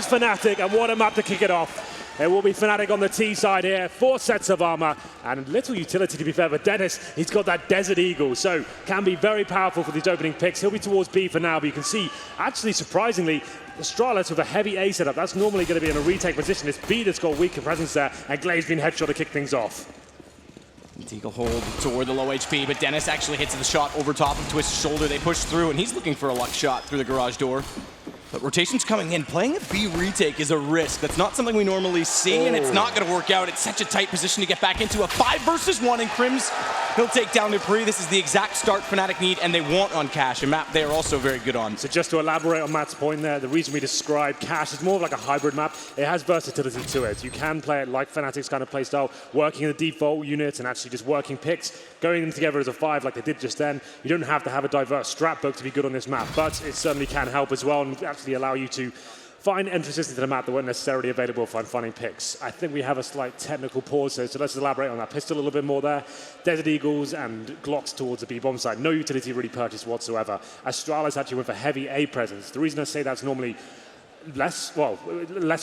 Fnatic, and what a map to kick it off. It will be Fnatic on the T side here, 4 sets of armor, and little utility to be fair, but Dennis, he's got that Desert Eagle, so can be very powerful for these opening picks. He'll be towards B for now, but you can see, actually surprisingly, Astralis with a heavy A setup, that's normally going to be in a retake position. It's B that's got weaker presence there, and Glade's been headshot to kick things off. Eagle hold toward the low HP, but Dennis actually hits the shot over top of Twist's shoulder. They push through, and he's looking for a luck shot through the garage door. But rotation's coming in. Playing a B retake is a risk. That's not something we normally see, and it's not going to work out. It's such a tight position to get back into. A 5 versus 1, and Crims, he'll take down Dupree. This is the exact start Fnatic need, and they want on Cash, a map they are also very good on. So just to elaborate on Matt's point there, the reason we describe Cash is more of like a hybrid map. It has versatility to it. You can play it like Fnatic's kind of playstyle, working in the default units and actually just working picks, going them together as a 5 like they did just then. You don't have to have a diverse strat book to be good on this map, but it certainly can help as well and actually allow you to find entrances into the map that weren't necessarily available for finding picks. I think we have a slight technical pause here, so let's elaborate on that pistol a little bit more there. Desert Eagles and Glocks towards the B-bomb side. No utility really purchased whatsoever. Astralis actually went for heavy A presence. The reason I say that's normally less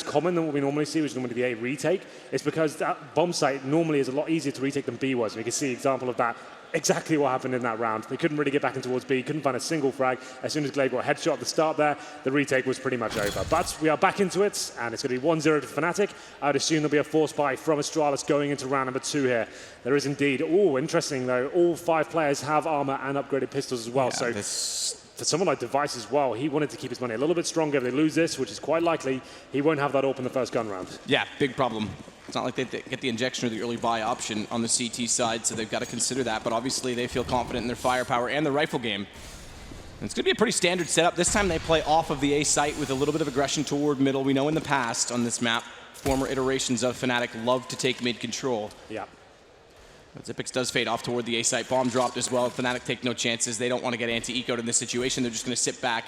common than what we normally see, which is normally the A retake, is because that bomb site normally is a lot easier to retake than B was. And we can see an example of that. Exactly what happened in that round. They couldn't really get back in towards B, couldn't find a single frag. As soon as Glade got a headshot at the start there, the retake was pretty much over. But we are back into it, and it's going to be 1-0 to Fnatic. I would assume there'll be a force buy from Astralis going into round number 2 here. There is indeed. Oh, interesting though. All 5 players have armor and upgraded pistols as well. Yeah, so for someone like Device as well, he wanted to keep his money a little bit stronger. If they lose this, which is quite likely, he won't have that open the first gun round. Yeah, big problem. It's not like they get the injection or the early buy option on the CT side, so they've got to consider that. But obviously, they feel confident in their firepower and their rifle game. And it's going to be a pretty standard setup. This time, they play off of the A site with a little bit of aggression toward middle. We know in the past on this map, former iterations of Fnatic love to take mid control. Yeah. But Xyp9x does fade off toward the A site. Bomb dropped as well. Fnatic take no chances. They don't want to get anti-ecoed in this situation. They're just going to sit back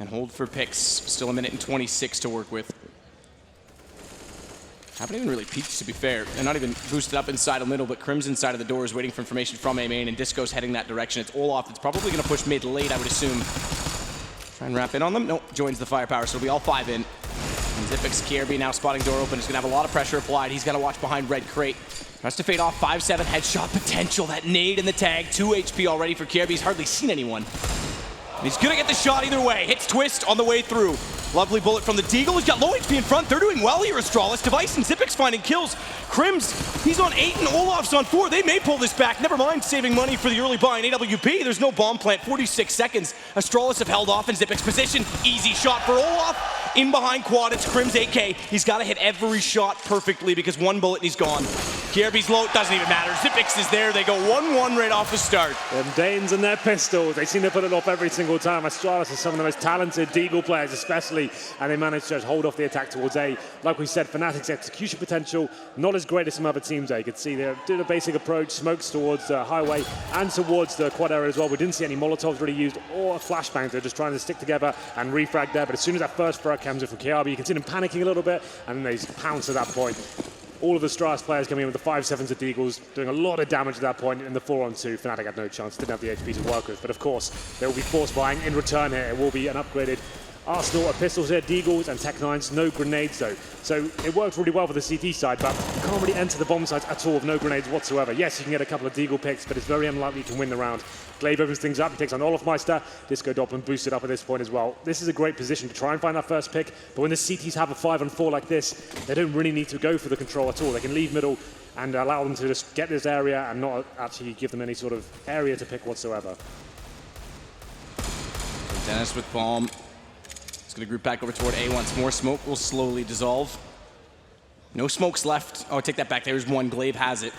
and hold for picks. Still a minute and 26 to work with. Haven't even really peeked, to be fair. They're not even boosted up inside of middle, but Crims inside of the door is waiting for information from A main, and Disco's heading that direction. It's Olaf. It's probably going to push mid late, I would assume. Try and wrap in on them. Nope, joins the firepower, so it'll be all 5 in. And Xyp9x, KRB now spotting door open. Is going to have a lot of pressure applied. He's got to watch behind red crate. Tries to fade off, 5-7, headshot potential. That nade in the tag, 2 HP already for KRB. He's hardly seen anyone. And he's going to get the shot either way. Hits Twist on the way through. Lovely bullet from the Deagle. He's got low HP in front. They're doing well here, Astralis. Device and Xyp9x finding kills. Crims, he's on 8 and Olaf's on 4. They may pull this back. Never mind saving money for the early buy in AWP. There's no bomb plant. 46 seconds. Astralis have held off in Xyp9x position. Easy shot for Olaf. In behind quad, it's Crims AK. He's got to hit every shot perfectly because 1 bullet and he's gone. KRB's low, doesn't even matter. Xyp9x is there. They go 1-1 right off the start. Them Danes and their pistols, they seem to put it off every single time. Astralis is some of the most talented Deagle players especially, and they managed to just hold off the attack towards A. Like we said, Fnatic's execution potential, not as great as some other teams there. You could see they did a basic approach, smokes towards the highway and towards the quad area as well. We didn't see any Molotovs really used or flashbangs. They're just trying to stick together and refrag there. But as soon as that first frag comes in from KRB, you can see them panicking a little bit, and then they pounce at that point. All of the Astralis players coming in with the 5-7s of Deagles, doing a lot of damage at that point. In the 4-on-2, Fnatic had no chance, didn't have the HP to work with. But of course, they will be force buying in return here. It will be an upgraded arsenal of pistols here, Deagles and Tech-9s, no grenades though. So it worked really well for the CT side, but you can't really enter the bomb sites at all with no grenades whatsoever. Yes, you can get a couple of Deagle picks, but it's very unlikely you can win the round. Glaive opens things up, he takes on Olafmeister, Disco Doppelman boosted up at this point as well. This is a great position to try and find that first pick, but when the CTs have a 5-on-4 like this, they don't really need to go for the control at all. They can leave middle and allow them to just get this area and not actually give them any sort of area to pick whatsoever. Dennis with bomb. He's going to group back over toward A once more. Smoke will slowly dissolve. No smokes left. Oh, take that back. There's one. Glaive has it.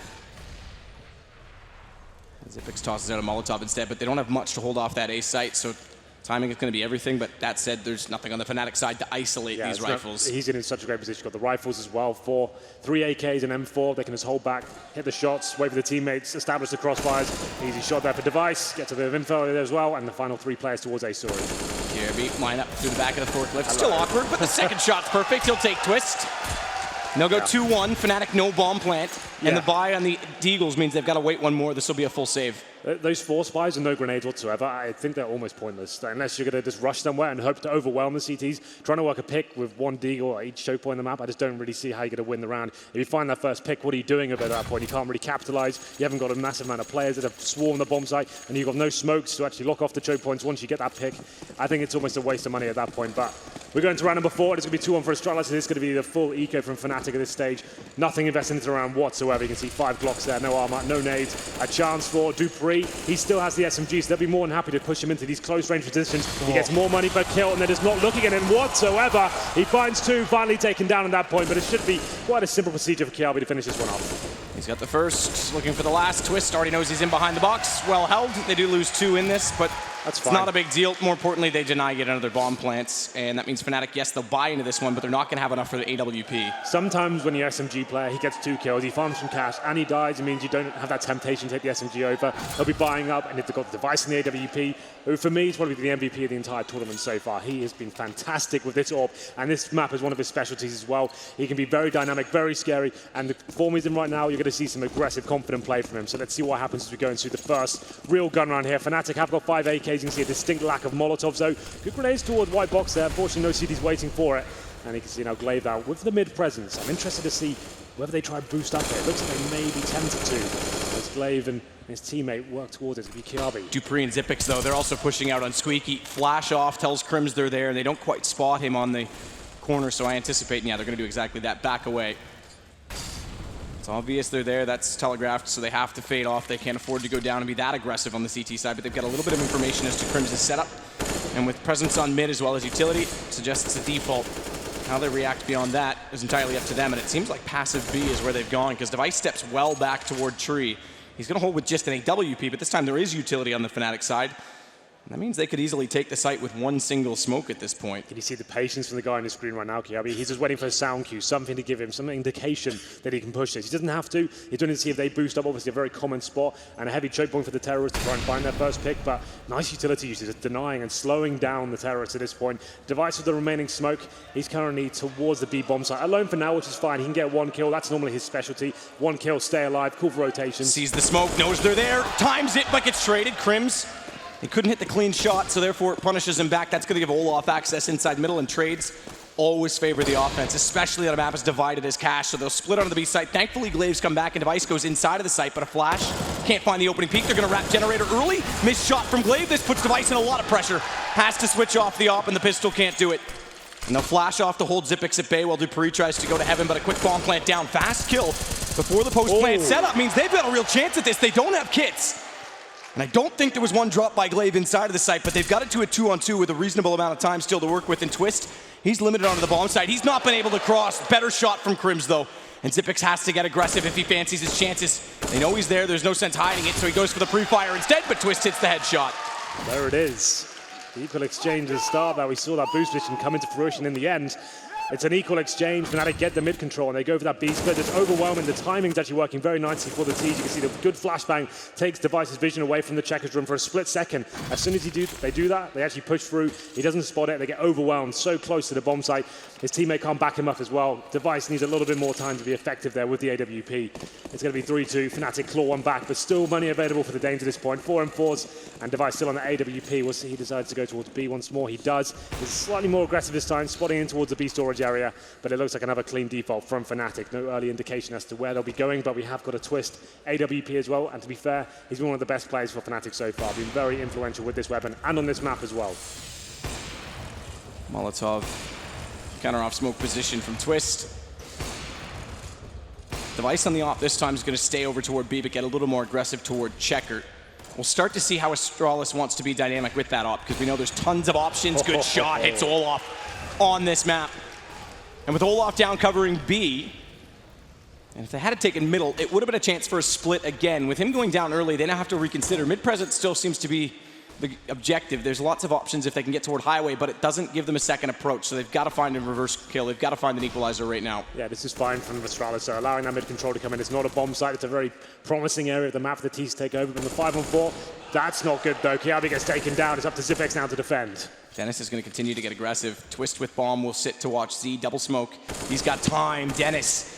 Xyp9x tosses out a Molotov instead, but they don't have much to hold off that A site, so timing is going to be everything. But that said, there's nothing on the Fnatic side to isolate these rifles. He's in such a great position. Got the rifles as well. 3 AKs and M4. They can just hold back, hit the shots, wait for the teammates, establish the crossfires. Easy shot there for Device. Get to the info there as well, and the final 3 players towards A story. KRB line up through the back of the forklift. Still awkward, but the second shot's perfect. He'll take Twist. And they'll go 2-1. Fnatic no bomb plant. And the buy on the Deagles means they've got to wait one more. This will be a full save. Those force buys and no grenades whatsoever, I think they're almost pointless. Unless you're going to just rush somewhere and hope to overwhelm the CTs. Trying to work a pick with one Deagle at each choke point on the map, I just don't really see how you're going to win the round. If you find that first pick, what are you doing at that point? You can't really capitalize. You haven't got a massive amount of players that have swarmed the bomb site, and you've got no smokes to actually lock off the choke points once you get that pick. I think it's almost a waste of money at that point, but we're going to round number 4. It's going to be 2-1 for Astralis. This is going to be the full eco from Fnatic at this stage. Nothing invested into the round whatsoever. You can see 5 blocks there, no armor, no nades. A chance for dupreeh. He still has the SMG, so they'll be more than happy to push him into these close range positions. He gets more money per kill, and they're just not looking at him whatsoever. He finds 2, finally taken down at that point, but it should be quite a simple procedure for KRB to finish this one off. He's got the first, looking for the last. Twist already knows he's in behind the box. Well held. They do lose 2 in this, but that's fine. It's not a big deal. More importantly, they deny yet another bomb plants, and that means Fnatic, yes, they'll buy into this one, but they're not going to have enough for the AWP. Sometimes when you're SMG player, he gets 2 kills, he farms some cash, and he dies. It means you don't have that temptation to take the SMG over. He'll be buying up, and if they've got the device in the AWP, who for me is probably the MVP of the entire tournament so far. He has been fantastic with this AWP, and this map is one of his specialties as well. He can be very dynamic, very scary, and the form he's in right now, you're going to see some aggressive, confident play from him. So let's see what happens as we go into the first real gun round here. Fnatic have got 5 AKs. You can see a distinct lack of Molotovs, though. Good grenades toward white box there. Unfortunately, no CD's waiting for it. And you can see now Glaive out with the mid presence. I'm interested to see whether they try and boost up here. It looks like they may be tempted to, as Glaive and his teammate work towards it. It'll be KRB. dupreeh and Xyp9x, though, they're also pushing out on Squeaky. Flash off, tells Crims they're there, and they don't quite spot him on the corner, so I anticipate, yeah, they're going to do exactly that. Back away. It's obvious they're there. That's telegraphed, so they have to fade off. They can't afford to go down and be that aggressive on the CT side, but they've got a little bit of information as to Crims' setup. And with presence on mid as well as utility, suggests it's a default. How they react beyond that is entirely up to them, and it seems like passive B is where they've gone, because Device steps well back toward Tree. He's going to hold with just an AWP, but this time there is utility on the Fnatic side. And that means they could easily take the site with one single smoke at this point. Can you see the patience from the guy on the screen right now, KRB? He's just waiting for a sound cue, something to give him, some indication that he can push this. He doesn't have to. He's doing it to see if they boost up, obviously a very common spot, and a heavy choke point for the terrorists to try and find their first pick, but nice utility usage, denying and slowing down the terrorists at this point. Device with the remaining smoke. He's currently towards the B bomb site. Alone for now, which is fine. He can get 1 kill. That's normally his specialty. 1 kill, stay alive, cool for rotation. Sees the smoke, knows they're there, times it, but gets traded. Crims. He couldn't hit the clean shot, so therefore it punishes him back. That's going to give Olaf access inside middle, and trades always favor the offense, especially on a map as divided as Cash, so they'll split onto the B site. Thankfully, Glaive's come back, and Device goes inside of the site, but a flash. Can't find the opening peak. They're going to wrap Generator early. Missed shot from Glaive. This puts Device in a lot of pressure. Has to switch off the op, and the pistol can't do it. And they'll flash off to hold Xyp9x at bay while dupreeh tries to go to heaven, but a quick bomb plant down. Fast kill before the post-plant setup means they've got a real chance at this. They don't have kits. And I don't think there was one drop by Glaive inside of the site, but they've got it to a 2-on-2 with a reasonable amount of time still to work with. And Twist, he's limited onto the bomb side. He's not been able to cross. Better shot from Crims, though. And Xyp9x has to get aggressive if he fancies his chances. They know he's there. There's no sense hiding it, so he goes for the pre-fire instead, but Twist hits the headshot. There it is. The equal exchange at the start that we saw that boost mission come into fruition in the end. It's an equal exchange. Fnatic get the mid control and they go for that B split. It's overwhelming. The timing's actually working very nicely for the T's. You can see the good flashbang takes Device's vision away from the checkers room for a split second. As soon as they do that, they actually push through. He doesn't spot it. They get overwhelmed so close to the bomb site. His teammate can't back him up as well. Device needs a little bit more time to be effective there with the AWP. It's going to be 3-2. Fnatic claw one back, but still money available for the Danes at this point. 4 and 4s, and Device still on the AWP. We'll see he decides to go towards B once more. He does. He's slightly more aggressive this time, spotting in towards the B storage area, but it looks like another clean default from Fnatic. No early indication as to where they'll be going, but we have got a Twist AWP as well, and to be fair, he's been one of the best players for Fnatic so far. Been very influential with this weapon and on this map as well. Molotov, counter off smoke position from Twist. Device on the op this time is going to stay over toward B, but get a little more aggressive toward Checker. We'll start to see how Astralis wants to be dynamic with that op, because we know there's tons of options. Good shot, hits Olaf on this map. And with Olaf down covering B, and if they had taken middle, it would have been a chance for a split again. With him going down early, they now have to reconsider. Mid-presence still seems to be the objective. There's lots of options if they can get toward highway, but it doesn't give them a second approach, so they've got to find a reverse kill. They've got to find an equalizer right now. Yeah, this is fine from Astralis, so allowing that mid-control to come in. It's not a bomb site. It's a very promising area of the map for the T's to take over. But in the 5-on-4, that's not good, though. KRB gets taken down. It's up to Xyp9x now to defend. Dennis is going to continue to get aggressive. Twist with bomb will sit to watch Z. Double smoke. He's got time. Dennis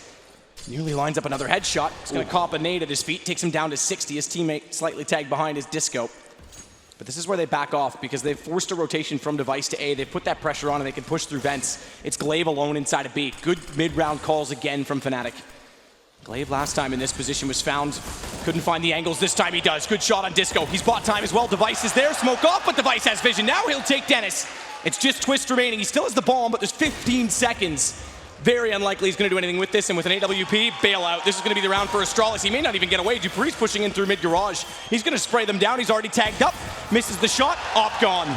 nearly lines up another headshot. He's going to cop a nade at his feet. Takes him down to 60. His teammate slightly tagged behind his disco. But this is where they back off because they've forced a rotation from device to A. They've put that pressure on and they can push through vents. It's Glaive alone inside of B. Good mid-round calls again from Fnatic. Glaive last time in this position was found. Couldn't find the angles. This time he does. Good shot on Disco. He's bought time as well. Device is there. Smoke off, but Device has vision. Now he'll take Dennis. It's just Twist remaining. He still has the bomb, but there's 15 seconds. Very unlikely he's going to do anything with this. And with an AWP, bailout. This is going to be the round for Astralis. He may not even get away. dupree's pushing in through mid-garage. He's going to spray them down. He's already tagged up. Misses the shot. Op gone.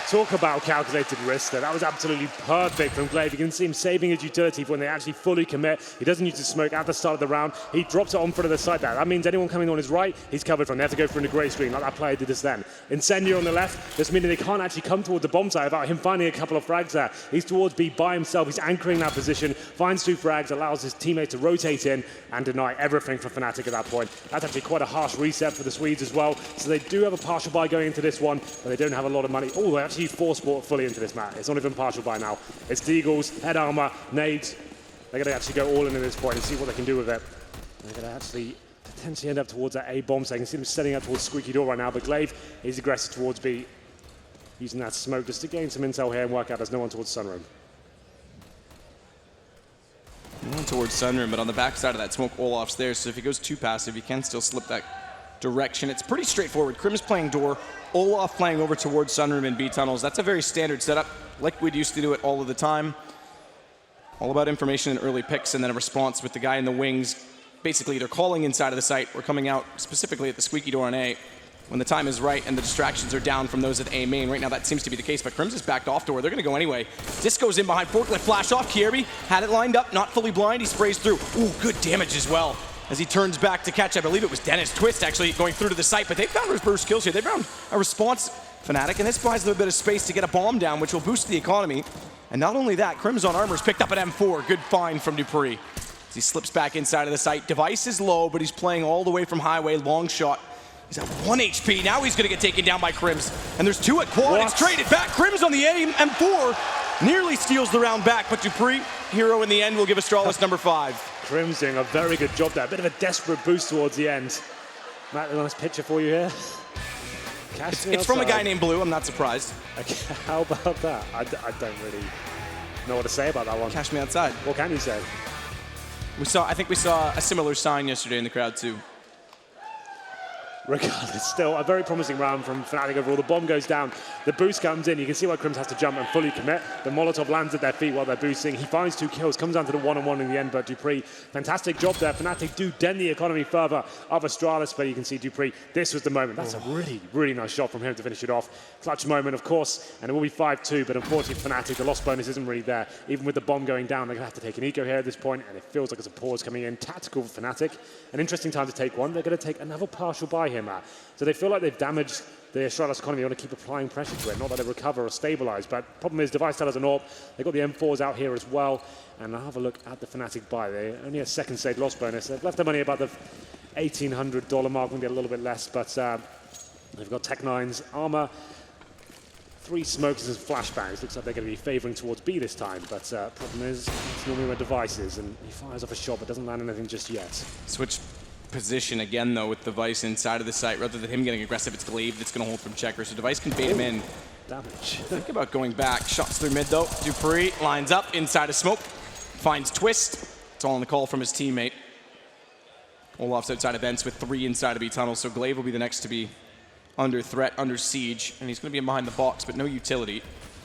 Talk about calculated risk there. That was absolutely perfect from Glaive. You can see him saving his utility for when they actually fully commit. He doesn't use the smoke at the start of the round. He drops it on front of the side there. That means anyone coming on his right, he's covered from. They have to go through the grey screen like that player did just then. Incendiary on the left, just meaning they can't actually come towards the bomb side without him finding a couple of frags there. He's towards B by himself. He's anchoring that position, finds 2 frags, allows his teammate to rotate in and deny everything for Fnatic at that point. That's actually quite a harsh reset for the Swedes as well. So they do have a partial buy going into this one, but they don't have a lot of money. Oh, they actually force-bought fully into this map. It's not even partial by now. It's Deagles, head armor, nades. They're going to actually go all in at this point and see what they can do with it. They're going to actually potentially end up towards that A bomb. So you can see them setting up towards Squeaky Door right now, but Glaive is aggressive towards B, using that smoke just to gain some intel here and work out there's no one towards Sunroom. No one towards Sunroom, but on the backside of that smoke, Olaf's there, so if he goes too passive, he can still slip that direction. It's pretty straightforward. Crim's playing door, Olaf playing over towards Sunroom and B tunnels. That's a very standard setup, like we'd used to do it all of the time. All about information and early picks, and then a response with the guy in the wings, basically either calling inside of the site or coming out specifically at the Squeaky Door on A when the time is right and the distractions are down from those at A main. Right now that seems to be the case, but Crim's is backed off door. They're going to go anyway. Disco's in behind Forklift, flash off. Kierby had it lined up, not fully blind. He sprays through. Ooh, good damage as well as he turns back to catch, I believe it was Dennis. Twist actually going through to the site, but they found reverse kills here. They found a response, Fnatic, and this buys them a bit of space to get a bomb down, which will boost the economy. And not only that, Crim's on armor's picked up an M4. Good find from dupreeh. As he slips back inside of the site. Device is low, but he's playing all the way from highway, long shot. He's at 1 HP. Now he's going to get taken down by Crims. And there's 2 at quad. It's traded back. Crims on the aim. M4 nearly steals the round back, but dupreeh, hero in the end, will give Astralis number 5. Crims doing a very good job there. A bit of a desperate boost towards the end. Matt, a nice picture for you here. It's from a guy named Blue. I'm not surprised. Okay, how about that? I don't really know what to say about that one. Cash me outside. What can you say? I think we saw a similar sign yesterday in the crowd too. Regardless, still a very promising round from Fnatic overall. The bomb goes down, the boost comes in. You can see why Crims has to jump and fully commit. The Molotov lands at their feet while they're boosting. He finds 2 kills, comes down to the 1-on-1 in the end, but dupreeh, fantastic job there. Fnatic do dent the economy further of Astralis, but you can see dupreeh, this was the moment. That's a really, really nice shot from him to finish it off. Clutch moment, of course, and it will be 5-2, but unfortunately Fnatic, the loss bonus isn't really there. Even with the bomb going down, they're going to have to take an eco here at this point, and it feels like it's a pause coming in. Tactical for Fnatic. An interesting time to take one. They're going to take another partial buy here, Matt. So they feel like they've damaged the Astralis economy. They want to keep applying pressure to it, not let it recover or stabilize. But problem is, Device still has an AWP. They've got the M4s out here as well. And I'll have a look at the Fnatic buy. They only a second stage loss bonus. They've left their money about the $1,800 mark, maybe a little bit less. But they've got Tech-9's armor, 3 smokes and flashbangs. Looks like they're going to be favoring towards B this time. But problem is, it's normally where Device is. And he fires off a shot, but doesn't land anything just yet. Switch position again though with Device inside of the site. Rather than him getting aggressive, it's Glaive that's going to hold from checker, so Device can bait him in. Damage. Think about going back. Shots through mid though. dupreeh lines up inside of smoke, finds Twist. It's all on the call from his teammate. Olaf's outside of vents with 3 inside of B tunnels, so Glaive will be the next to be under threat, under siege, and he's going to be in behind the box, but no utility.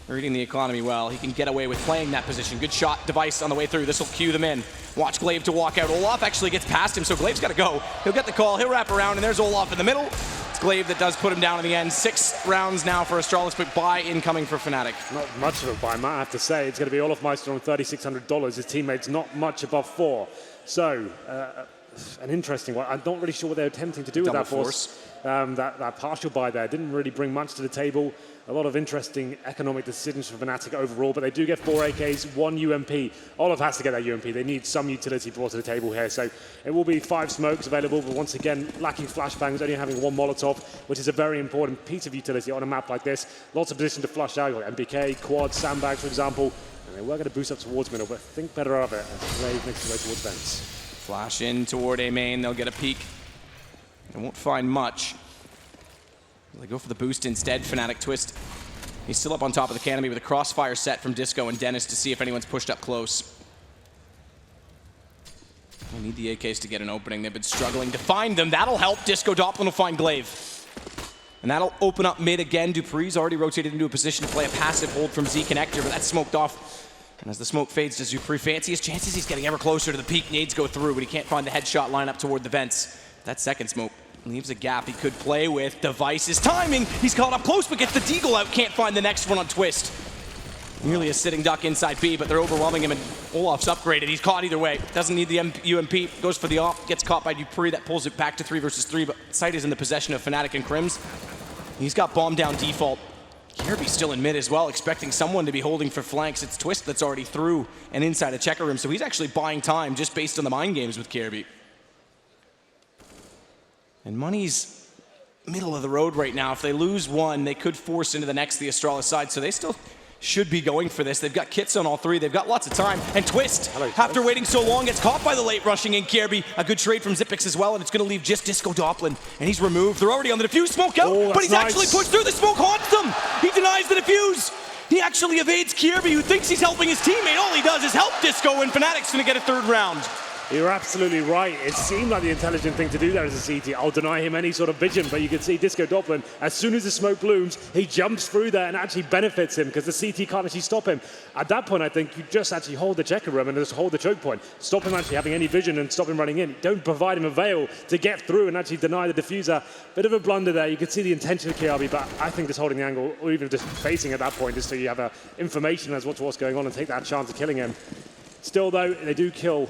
Reading the economy well. He can get away with playing that position. Good shot. Device on the way through. This will cue them in. Watch Glaive to walk out. Olaf actually gets past him, so Glaive's got to go. He'll get the call. He'll wrap around, and there's Olaf in the middle. It's Glaive that does put him down in the end. 6 rounds now for Astralis, but buy incoming for Fnatic. Not much of a buy, Matt, I have to say. It's going to be Olaf Meister on $3,600. His teammates not much above 4. So, an interesting one. I'm not really sure what they're attempting to do with that force. That partial buy there didn't really bring much to the table. A lot of interesting economic decisions for Fnatic overall, but they do get 4 AKs, 1 UMP. Olive has to get that UMP. They need some utility brought to the table here. So it will be 5 smokes available, but once again, lacking flashbangs, only having 1 Molotov, which is a very important piece of utility on a map like this. Lots of position to flush out, like MBK, quad, sandbags, for example. And they were going to boost up towards middle, but think better of it as Glaive makes the way towards vents. Flash in toward A main. They'll get a peek. They won't find much. They go for the boost instead. Fnatic Twist. He's still up on top of the canopy with a crossfire set from Disco and Dennis to see if anyone's pushed up close. They need the AKs to get an opening. They've been struggling to find them. That'll help. Disco Doppelin will find Glaive. And that'll open up mid again. Dupree's already rotated into a position to play a passive hold from Z Connector, but that's smoked off. And as the smoke fades, does Dupree fancy his chances? He's getting ever closer to the peak. Nades go through, but he can't find the headshot line up toward the vents. That second smoke leaves a gap he could play with. Device's timing. He's caught up close, but gets the deagle out. Can't find the next one on Twist. Nearly a sitting duck inside B, but they're overwhelming him, and Olaf's upgraded. He's caught either way. Doesn't need the UMP. Goes for the op. Gets caught by Dupree. That pulls it back to 3 versus 3, but Sight is in the possession of Fnatic and Crims. He's got bomb down default. Kirby's still in mid as well, expecting someone to be holding for flanks. It's Twist that's already through and inside a checker room, so he's actually buying time just based on the mind games with Kirby. And Money's middle of the road right now. If they lose one, they could force into the next the Astralis side, so they still should be going for this. They've got kits on all 3. They've got lots of time. And Twist, after waiting so long, gets caught by the late rushing in Kirby. A good trade from Xyp9x as well, and it's going to leave just Disco Doppelin. And he's removed. They're already on the defuse. Smoke out, but he's actually pushed through. The smoke haunts them. He denies the defuse. He actually evades Kirby, who thinks he's helping his teammate. All he does is help Disco, and Fnatic's going to get a 3rd round. You're absolutely right. It seemed like the intelligent thing to do there as a CT. I'll deny him any sort of vision, but you can see Disco Doppelin, as soon as the smoke blooms, he jumps through there and actually benefits him because the CT can't actually stop him. At that point, I think you just actually hold the checker room and just hold the choke point. Stop him actually having any vision and stop him running in. Don't provide him a veil to get through and actually deny the diffuser. Bit of a blunder there. You can see the intention of KRB, but I think just holding the angle, or even just facing at that point, just so you have information as to what's going on and take that chance of killing him. Still, though, they do kill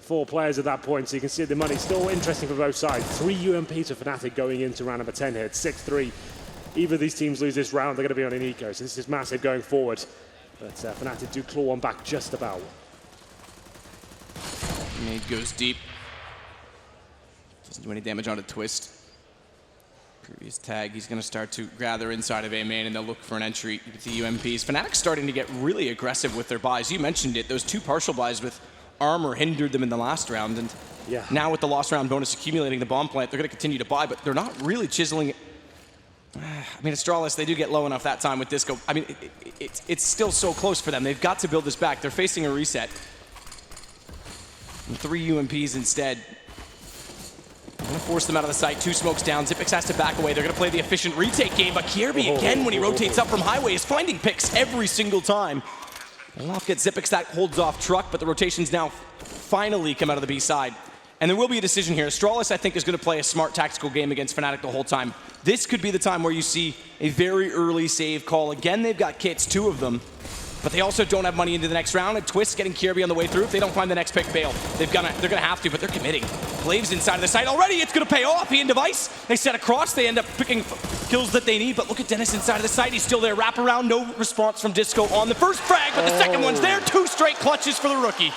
4 players at that point, so you can see the money still interesting for both sides. 3 UMPs for Fnatic going into round number 10 here. It's 6-3. Either of these teams lose this round, they're going to be on an eco, so this is massive going forward. But Fnatic do claw on back just about. Nade goes deep. Doesn't do any damage onto Twist. Previous tag, he's going to start to gather inside of A main, and they'll look for an entry with the UMPs. Fnatic's starting to get really aggressive with their buys. You mentioned it, those 2 partial buys with armor hindered them in the last round, and now with the lost round bonus accumulating the bomb plant, they're going to continue to buy, but they're not really chiseling it. I mean, Astralis, they do get low enough that time with Disco. I mean, it's still so close for them. They've got to build this back. They're facing a reset. And 3 UMPs instead. They're going to force them out of the site. 2 smokes down. Xyp9x has to back away. They're going to play the efficient retake game, but Kirby, again, when he rotates up from highway, is finding picks every single time. Olaf gets Xyp9x, that holds off Truck, but the rotations now finally come out of the B side. And there will be a decision here. Astralis, I think, is going to play a smart tactical game against Fnatic the whole time. This could be the time where you see a very early save call. Again, they've got kits, 2 of them, but they also don't have money into the next round. And Twist getting Kirby on the way through. If they don't find the next pick, bail. They're gonna have to, but they're committing. Glaive's inside of the site already. It's going to pay off. He and Device, they set across. They end up picking kills that they need, but look at Dennis inside of the site. He's still there. Wrap around, no response from Disco on the first frag, but the second one's there. 2 straight clutches for the rookie.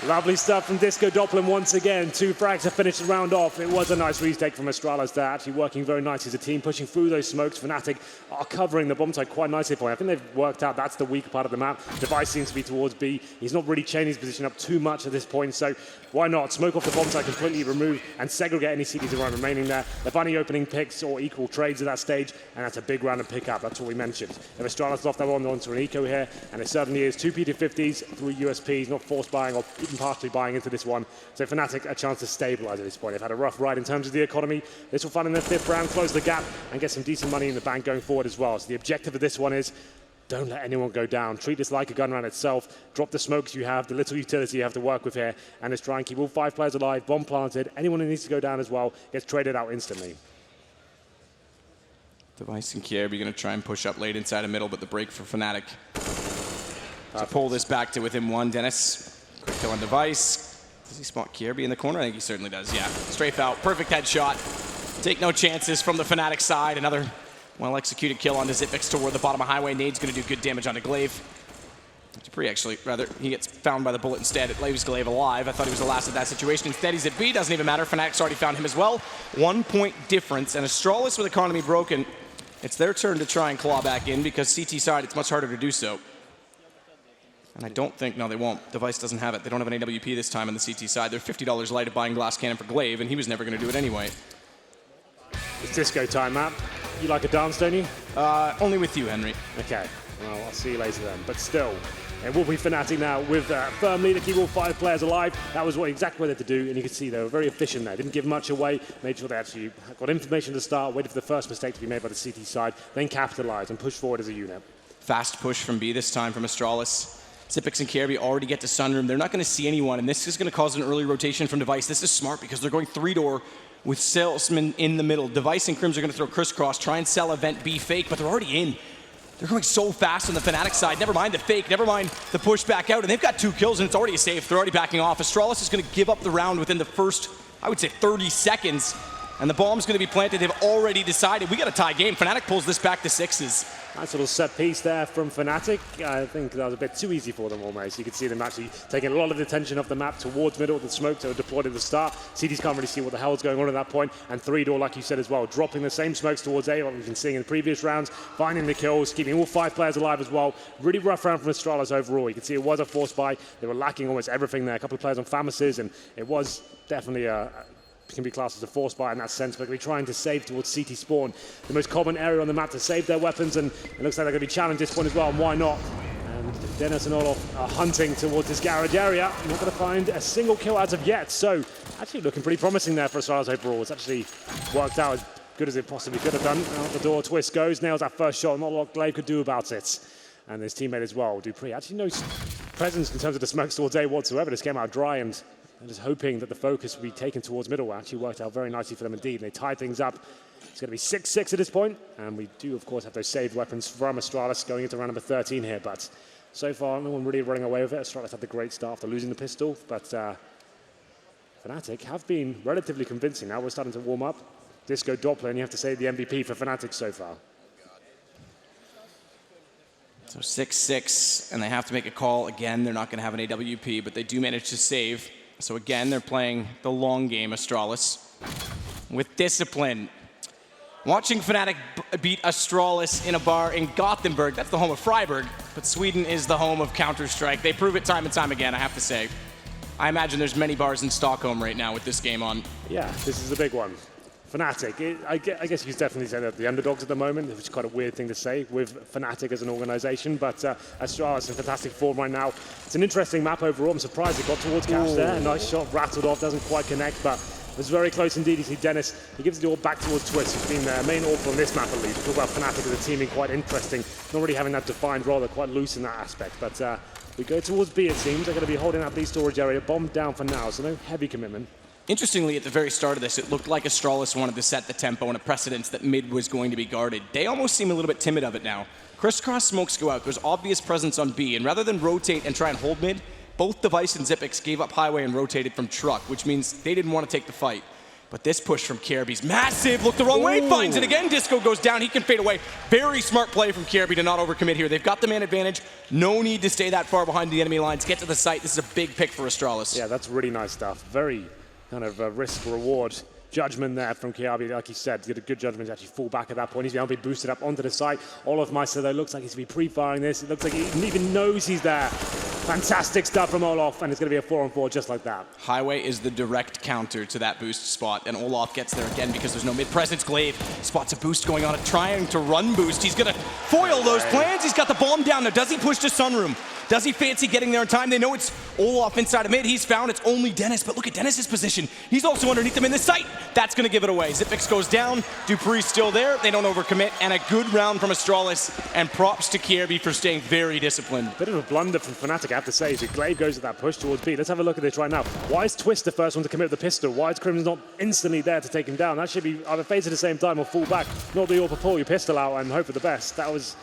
Lovely stuff from Disco Doppelin once again. 2 frags to finish the round off. It was a nice retake from Astralis there, actually working very nicely as a team, pushing through those smokes. Fnatic are covering the bomb site quite nicely for him. I think they've worked out that's the weak part of the map. Device seems to be towards B. He's not really changing his position up too much at this point, so why not? Smoke off the bomb site, completely remove and segregate any CDs around remaining there. They're finding opening picks or equal trades at that stage, and that's a big round of pick-up. That's what we mentioned. If Astralis off, they're onto an eco here, and it certainly is. 2 P250s, 3 USPs, not forced buying or even partially buying into this one. So Fnatic a chance to stabilize at this point. They've had a rough ride in terms of the economy. This will find in their 5th round, close the gap, and get some decent money in the bank going forward as well. So the objective of this one is don't let anyone go down. Treat this like a gun round itself. Drop the smokes you have, the little utility you have to work with here, and just try and keep all 5 players alive, bomb planted. Anyone who needs to go down as well gets traded out instantly. Device and Kirby going to try and push up late inside of middle, but the break for Fnatic to pull this back to within 1. Dennis, quick kill on Device. Does he spot Kierby in the corner? I think he certainly does, yeah. Strafe out, perfect headshot. Take no chances from the Fnatic side. Another well-executed kill onto Xyp9x toward the bottom of Highway. Nade's going to do good damage onto Glaive. Dupree, actually, rather, he gets found by the bullet instead. It leaves Glaive alive. I thought he was the last of that situation. Instead, he's at B. Doesn't even matter. Fnatic's already found him as well. 1 point difference. And Astralis with economy broken. It's their turn to try and claw back in because CT side, it's much harder to do so. And I don't think, no, they won't. Device doesn't have it. They don't have an AWP this time on the CT side. They're $50 light of buying Glass Cannon for Glaive, and he was never going to do it anyway. It's disco time, Matt. You like a dance, don't you? Only with you, Henry. Okay. Well, I'll see you later then. But still, it will be Fnatic now with firm lead to keep all 5 players alive. That was exactly what they had to do, and you can see they were very efficient there. Didn't give much away, made sure they actually got information to start, waited for the first mistake to be made by the CT side, then capitalized and pushed forward as a unit. Fast push from B this time from Astralis. Xyp9x and Kierby already get to Sunroom. They're not going to see anyone, and this is going to cause an early rotation from Device. This is smart because they're going 3-door with Salesman in the middle. Device and Crims are going to throw crisscross, try and sell event B fake, but they're already in. They're going so fast on the Fnatic side. Never mind the fake, never mind the push back out, and they've got 2 kills, and it's already a save. They're already backing off. Astralis is going to give up the round within the first, I would say, 30 seconds, and the bomb's going to be planted. They've already decided we got a tie game. Fnatic pulls this back to 6s. Nice little set piece there from Fnatic. I think that was a bit too easy for them almost. You could see them actually taking a lot of the attention off the map towards middle. The smokes that were deployed at the start. CTs can't really see what the hell's going on at that point. And 3-door, like you said as well, dropping the same smokes towards A, like we've been seeing in the previous rounds, finding the kills, keeping all 5 players alive as well. Really rough round from Astralis overall. You can see it was a force buy. They were lacking almost everything there. A couple of players on Famases, and it was definitely can be classed as a force buy in that sense, but they're trying to save towards CT spawn, the most common area on the map to save their weapons, and it looks like they're going to be challenged this point as well, and why not? And Dennis and Olof are hunting towards this garage area. Not going to find a single kill as of yet, so actually looking pretty promising there for Astralis overall. It's actually worked out as good as it possibly could have done. Out the door, Twist goes, nails that first shot, not a lot Glaive could do about it. And his teammate as well, Dupree, actually no presence in terms of the smokes towards A whatsoever. This came out dry, and I'm just hoping that the focus will be taken towards middle. Actually worked out very nicely for them indeed. They tied things up. It's going to be 6-6 at this point, and we do, of course, have those saved weapons from Astralis going into round number 13 here, but so far, no one really running away with it. Astralis had the great start after losing the pistol, but Fnatic have been relatively convincing. Now we're starting to warm up. Disco Doppler, and you have to say the MVP for Fnatic so far. So 6-6, and they have to make a call. Again, they're not going to have an AWP, but they do manage to save. So again, they're playing the long game, Astralis, with discipline. Watching Fnatic beat Astralis in a bar in Gothenburg, that's the home of Freiburg, but Sweden is the home of Counter-Strike. They prove it time and time again, I have to say. I imagine there's many bars in Stockholm right now with this game on. Yeah, this is a big one. Fnatic, I guess you could definitely say that the underdogs at the moment, which is quite a weird thing to say with Fnatic as an organization, but Astralis in fantastic form right now. It's an interesting map overall. I'm surprised it got towards Cash there. A nice shot, rattled off, doesn't quite connect, but it was very close indeed. You see Dennis, he gives the all back towards Twist, who's been their main orb on this map at least. We talk about Fnatic as a team being quite interesting, not really having that defined role, they're quite loose in that aspect, but we go towards B, it seems. They're going to be holding that B storage area, bombed down for now, so no heavy commitment. Interestingly, at the very start of this, it looked like Astralis wanted to set the tempo and a precedence that mid was going to be guarded. They almost seem a little bit timid of it now. Crisscross smokes go out. There's obvious presence on B, and rather than rotate and try and hold mid, both Device and Xyp9x gave up Highway and rotated from truck, which means they didn't want to take the fight. But this push from Kierby's massive. Look the wrong way, finds it again. Disco goes down. He can fade away. Very smart play from Kierby to not overcommit here. They've got the man advantage. No need to stay that far behind the enemy lines. Get to the site. This is a big pick for Astralis. Yeah, that's really nice stuff. Very kind of risk-reward judgment there from Kierby. Like he said, he did a good judgment to actually fall back at that point. He's going to be boosted up onto the site. Olof Meister, though, looks like he's going to be pre-firing this. It looks like he even knows he's there. Fantastic stuff from Olof, and it's going to be a 4-on-4 just like that. Highway is the direct counter to that boost spot, and Olof gets there again because there's no mid-presence. Glaive spots a boost going on, trying to run boost. He's going to foil those plans. He's got the bomb down. Now, does he push to Sunroom? Does he fancy getting there in time? They know it's Olof inside of mid. He's found it's only Dennis, but look at Dennis's position. He's also underneath them in the site. That's going to give it away. Xyp9x goes down. Dupree's still there. They don't overcommit, and a good round from Astralis, and props to Kierby for staying very disciplined. Bit of a blunder from Fnatic, I have to say. So Glaive goes at that push towards B. Let's have a look at this right now. Why is Twist the first one to commit with the pistol? Why is Crimson not instantly there to take him down? That should be either phase at the same time or fall back. Not the AWP, pull your pistol out and hope for the best. That was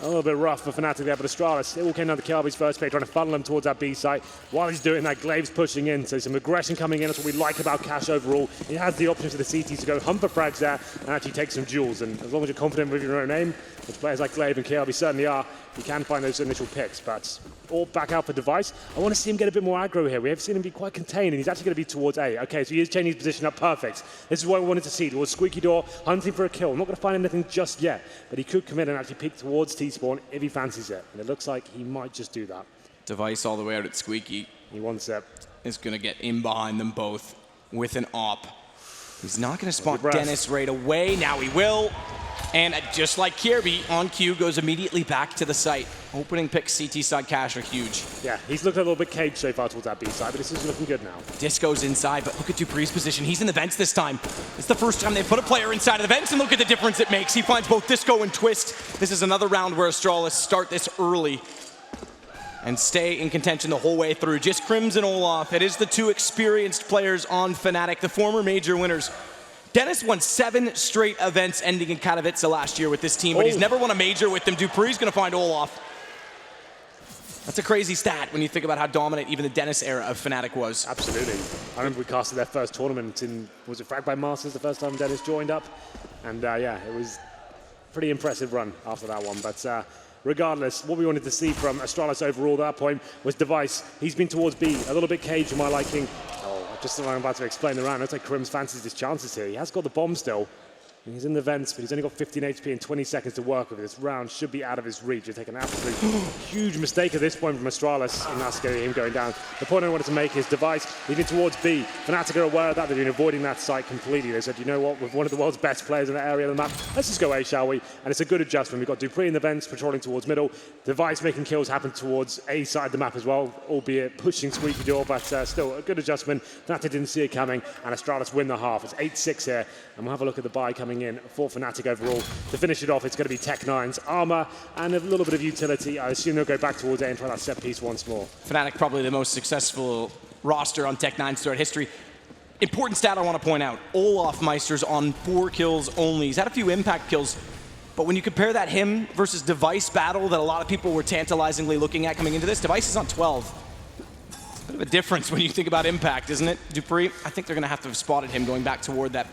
A little bit rough for Fnatic there, but Astralis, it all came down to KRB's first play, trying to funnel him towards that B site. While he's doing that, Glaive's pushing in, so some aggression coming in. That's what we like about Cash overall. He has the option for the CT to go hunt for frags there and actually take some duels. And as long as you're confident with your own aim, which players like Glaive and KRB certainly are, you can find those initial picks. But all back out for Device. I want to see him get a bit more aggro here. We have seen him be quite contained, and he's actually going to be towards A. Okay, so he is changing his position up perfect. This is what we wanted to see, towards Squeaky Door, hunting for a kill. I'm not going to find anything just yet, but he could come in and actually peek towards T-Spawn if he fancies it. And it looks like he might just do that. Device all the way out at Squeaky. He wants it. Is going to get in behind them both with an op. He's not going to spot Dennis right away. Now he will. And just like Kirby, on cue, goes immediately back to the site. Opening picks CT side Cash are huge. Yeah, he's looked a little bit caged so far towards that B side, but this is looking good now. Disco's inside, but look at Dupree's position. He's in the vents this time. It's the first time they've put a player inside of the vents, and look at the difference it makes. He finds both Disco and Twist. This is another round where Astralis start this early and stay in contention the whole way through. Just Crims and Olaf. It is the two experienced players on Fnatic, the former major winners. Dennis won 7 straight events ending in Katowice last year with this team, but he's never won a major with them. Dupree's going to find Olaf. That's a crazy stat when you think about how dominant even the Dennis era of Fnatic was. Absolutely. I remember we casted their first tournament in, was it Frag by Masters, the first time Dennis joined up? And yeah, it was a pretty impressive run after that one. But regardless, what we wanted to see from Astralis overall at that point was Device. He's been towards B, a little bit caged for my liking. Just as I'm about to explain the round, looks like Crims fancies his chances here. He has got the bomb still. He's in the vents, but he's only got 15 HP and 20 seconds to work with. This round should be out of his reach. He's taken an absolute huge mistake at this point from Astralis, and that's him going down. The point I wanted to make is Device leading towards B. Fnatic are aware of that. They've been avoiding that site completely. They said, you know what, with one of the world's best players in that area of the map, let's just go A, shall we? And it's a good adjustment. We've got Dupree in the vents, patrolling towards middle. Device making kills happen towards A side of the map as well, albeit pushing Squeaky Door, but still a good adjustment. Fnatic didn't see it coming, and Astralis win the half. It's 8-6 here, and we'll have a look at the buy coming in for Fnatic overall. To finish it off, it's going to be Tech9's armor and a little bit of utility. I assume they'll go back towards A and try that set piece once more. Fnatic probably the most successful roster on Tech9's throughout history. Important stat I want to point out, Olaf Meister's on 4 kills only. He's had a few impact kills, but when you compare that him versus Device battle that a lot of people were tantalizingly looking at coming into this, Device is on 12. A bit of a difference when you think about impact, isn't it? Dupree, I think they're going to have spotted him going back toward that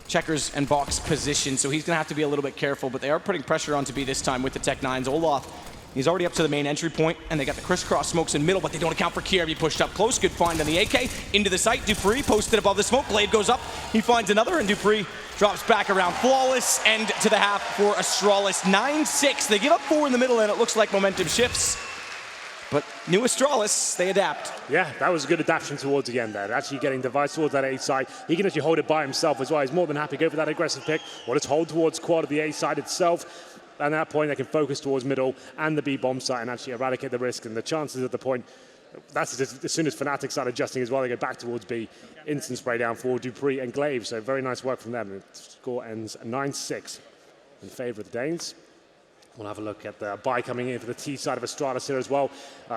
checkers and box position, so he's going to have to be a little bit careful, but they are putting pressure onto B this time with the Tech9s. Olaf, he's already up to the main entry point, and they got the crisscross smokes in middle, but they don't account for Kier. He pushed up close, good find on the AK, into the site. Dupree posted above the smoke, Blade goes up, he finds another, and Dupree drops back around. Flawless end to the half for Astralis. 9-6, they give up 4 in the middle, and it looks like momentum shifts. But new Astralis, they adapt. Yeah, that was a good adaptation towards the end there. Actually getting Device towards that A side. He can actually hold it by himself as well. He's more than happy to go for that aggressive pick. Or just hold towards quad of the A side itself. At that point, they can focus towards middle and the B bomb site and actually eradicate the risk. And the chances at the point, that's just, as soon as Fnatic start adjusting as well, they go back towards B. Instant spray down for Dupree and Glaive. So very nice work from them. The score ends 9-6 in favor of the Danes. We'll have a look at the buy coming in for the T side of Astralis here as well.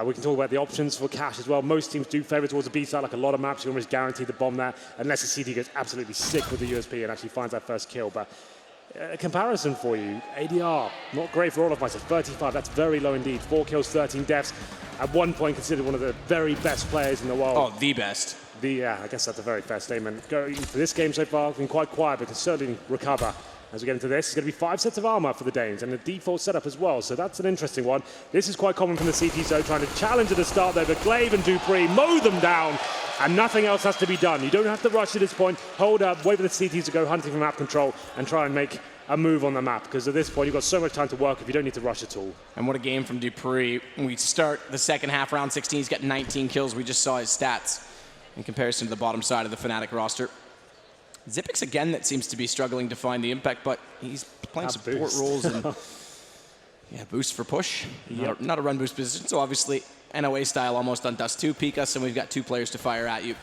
We can talk about the options for Cash as well. Most teams do favor towards the B side, like a lot of maps. You almost guarantee the bomb there, unless the CT gets absolutely sick with the USP and actually finds that first kill. But a comparison for you, ADR, not great for all of us. 35, that's very low indeed. 4 kills, 13 deaths. At one point considered one of the very best players in the world. Oh, the best. Yeah, I guess that's a very fair statement. Going for this game so far, been quite quiet, but can certainly recover. As we get into this, it's going to be 5 sets of armor for the Danes and the default setup as well, so that's an interesting one. This is quite common from the CT zone, trying to challenge at the start there, but Glaive and Dupree mow them down, and nothing else has to be done. You don't have to rush at this point, hold up, wait for the CTs to go hunting for map control and try and make a move on the map, because at this point you've got so much time to work if you don't need to rush at all. And what a game from Dupree. We start the second half, round 16, he's got 19 kills. We just saw his stats in comparison to the bottom side of the Fnatic roster. Xyp9x again that seems to be struggling to find the impact, but he's playing support roles and yeah, boost for push. Yep. Not a run boost position, so obviously NOA style almost on Dust 2, peek us, and we've got 2 players to fire at you.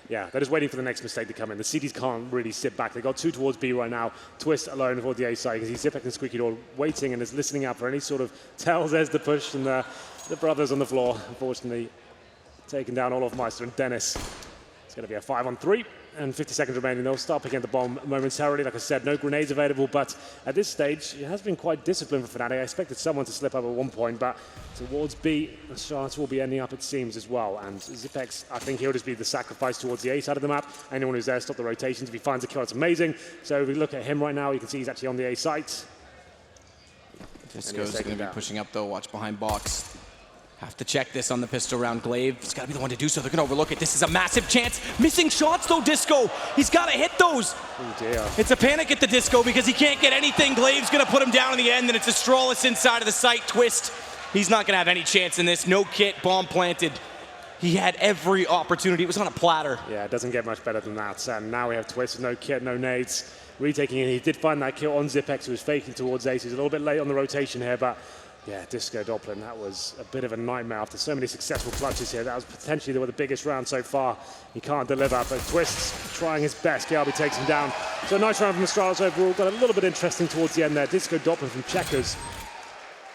Yeah, they're just waiting for the next mistake to come in. The CTs can't really sit back. They've got 2 towards B right now. Twist alone for the A side. You can see Xyp9x and Squeaky Door waiting and is listening out for any sort of tells. There's the push, and the brothers on the floor, unfortunately, taking down Olaf Meister and Dennis. It's going to be a 5-on-3. and 50 seconds remaining. They'll start picking up the bomb momentarily. Like I said, no grenades available, but at this stage, it has been quite disciplined for Fnatic. I expected someone to slip up at one point, but towards B, Astralis will be ending up, it seems, as well. And Zipex, I think he'll just be the sacrifice towards the A side of the map. Anyone who's there, stop the rotations. If he finds a kill, it's amazing. So if we look at him right now, you can see he's actually on the A site. Disco's going to be pushing up, though. Watch behind box. Have to check this on the pistol round. Glaive's got to be the one to do so. They're going to overlook it. This is a massive chance. Missing shots, though, Disco. He's got to hit those. Oh, dear. It's a panic at the Disco because he can't get anything. Glaive's going to put him down in the end, and it's Astralis inside of the site. Twist. He's not going to have any chance in this. No kit, bomb planted. He had every opportunity. It was on a platter. Yeah, it doesn't get much better than that. And now we have Twist with no kit, no nades. Retaking it. He did find that kill on Zipex, who was faking towards Ace. He's a little bit late on the rotation here, but yeah, Disco Doppler, that was a bit of a nightmare after so many successful clutches here. That was potentially the biggest round so far. He can't deliver, but Twist's trying his best. Kiabi takes him down. So a nice round from Astralis overall. Got a little bit interesting towards the end there. Disco Doppler from Checkers.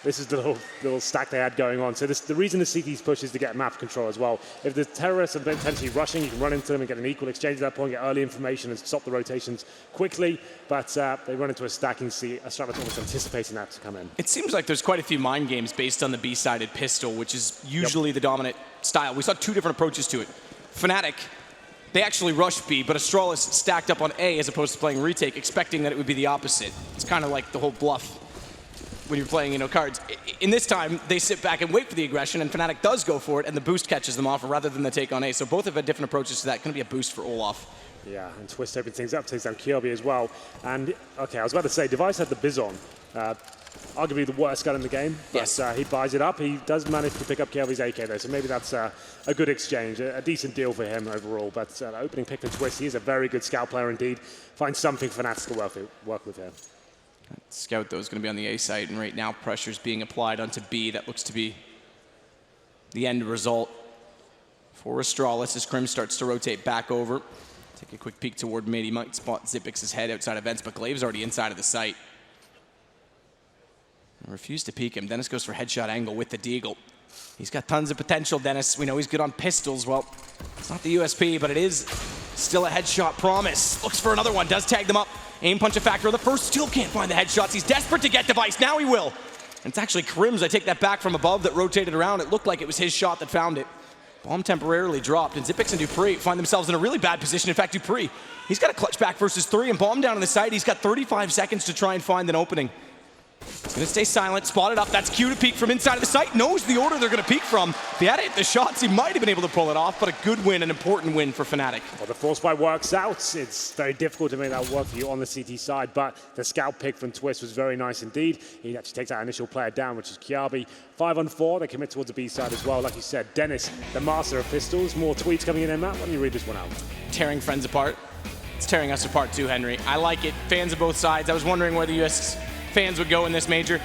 This is the little stack they had going on. So the reason the CT's push is to get map control as well. If the terrorists are potentially rushing, you can run into them and get an equal exchange at that point, get early information and stop the rotations quickly. But they run into a stack and see Astralis almost anticipating that to come in. It seems like there's quite a few mind games based on the B-sided pistol, which is usually the dominant style. We saw two different approaches to it. Fnatic, they actually rushed B, but Astralis stacked up on A as opposed to playing retake, expecting that it would be the opposite. It's kind of like the whole bluff when you're playing, cards. In this time, they sit back and wait for the aggression, and Fnatic does go for it, and the boost catches them off rather than the take on A. So both have had different approaches to that. Going to be a boost for Olaf. Yeah, and Twist opens things up, takes down Kiabi as well. And, okay, I was about to say, Device had the Bizon. Arguably the worst gun in the game. Yes. But he buys it up. He does manage to pick up Kiabi's AK, though, so maybe that's a good exchange, a decent deal for him overall. But the opening pick for Twist, he is a very good scout player indeed. Finds something for Nats to work with here. Scout, though, is going to be on the A site, and right now pressure's being applied onto B. That looks to be the end result for Astralis as Krim starts to rotate back over. Take a quick peek toward mid. He might spot Zipix's head outside of vents, but Glaive's already inside of the site. Refuse to peek him. Dennis goes for headshot angle with the deagle. He's got tons of potential, Dennis. We know he's good on pistols. Well, it's not the USP, but it is still a headshot promise. Looks for another one, does tag them up. Aim punch a factor of the first, still can't find the headshots. He's desperate to get Device, now he will. And it's actually Krim's, I take that back from above, that rotated around. It looked like it was his shot that found it. Bomb temporarily dropped, and Zipix and Dupree find themselves in a really bad position. In fact, Dupree, he's got a clutch back versus 3, and Bomb down on the side. He's got 35 seconds to try and find an opening. He's going to stay silent, spot it up. That's Q to peek from inside of the site. Knows the order they're going to peek from. If he had hit the shots, he might have been able to pull it off, but a good win, an important win for Fnatic. Well, the force fight works out. It's very difficult to make that work for you on the CT side, but the scout pick from Twist was very nice indeed. He actually takes that initial player down, which is Kiabi. 5-on-4, they commit towards the B side as well. Like you said, Dennis, the master of pistols. More tweets coming in there, Matt. Why don't you read this one out? Tearing friends apart. It's tearing us apart too, Henry. I like it. Fans of both sides. I was wondering where the US fans would go in this major.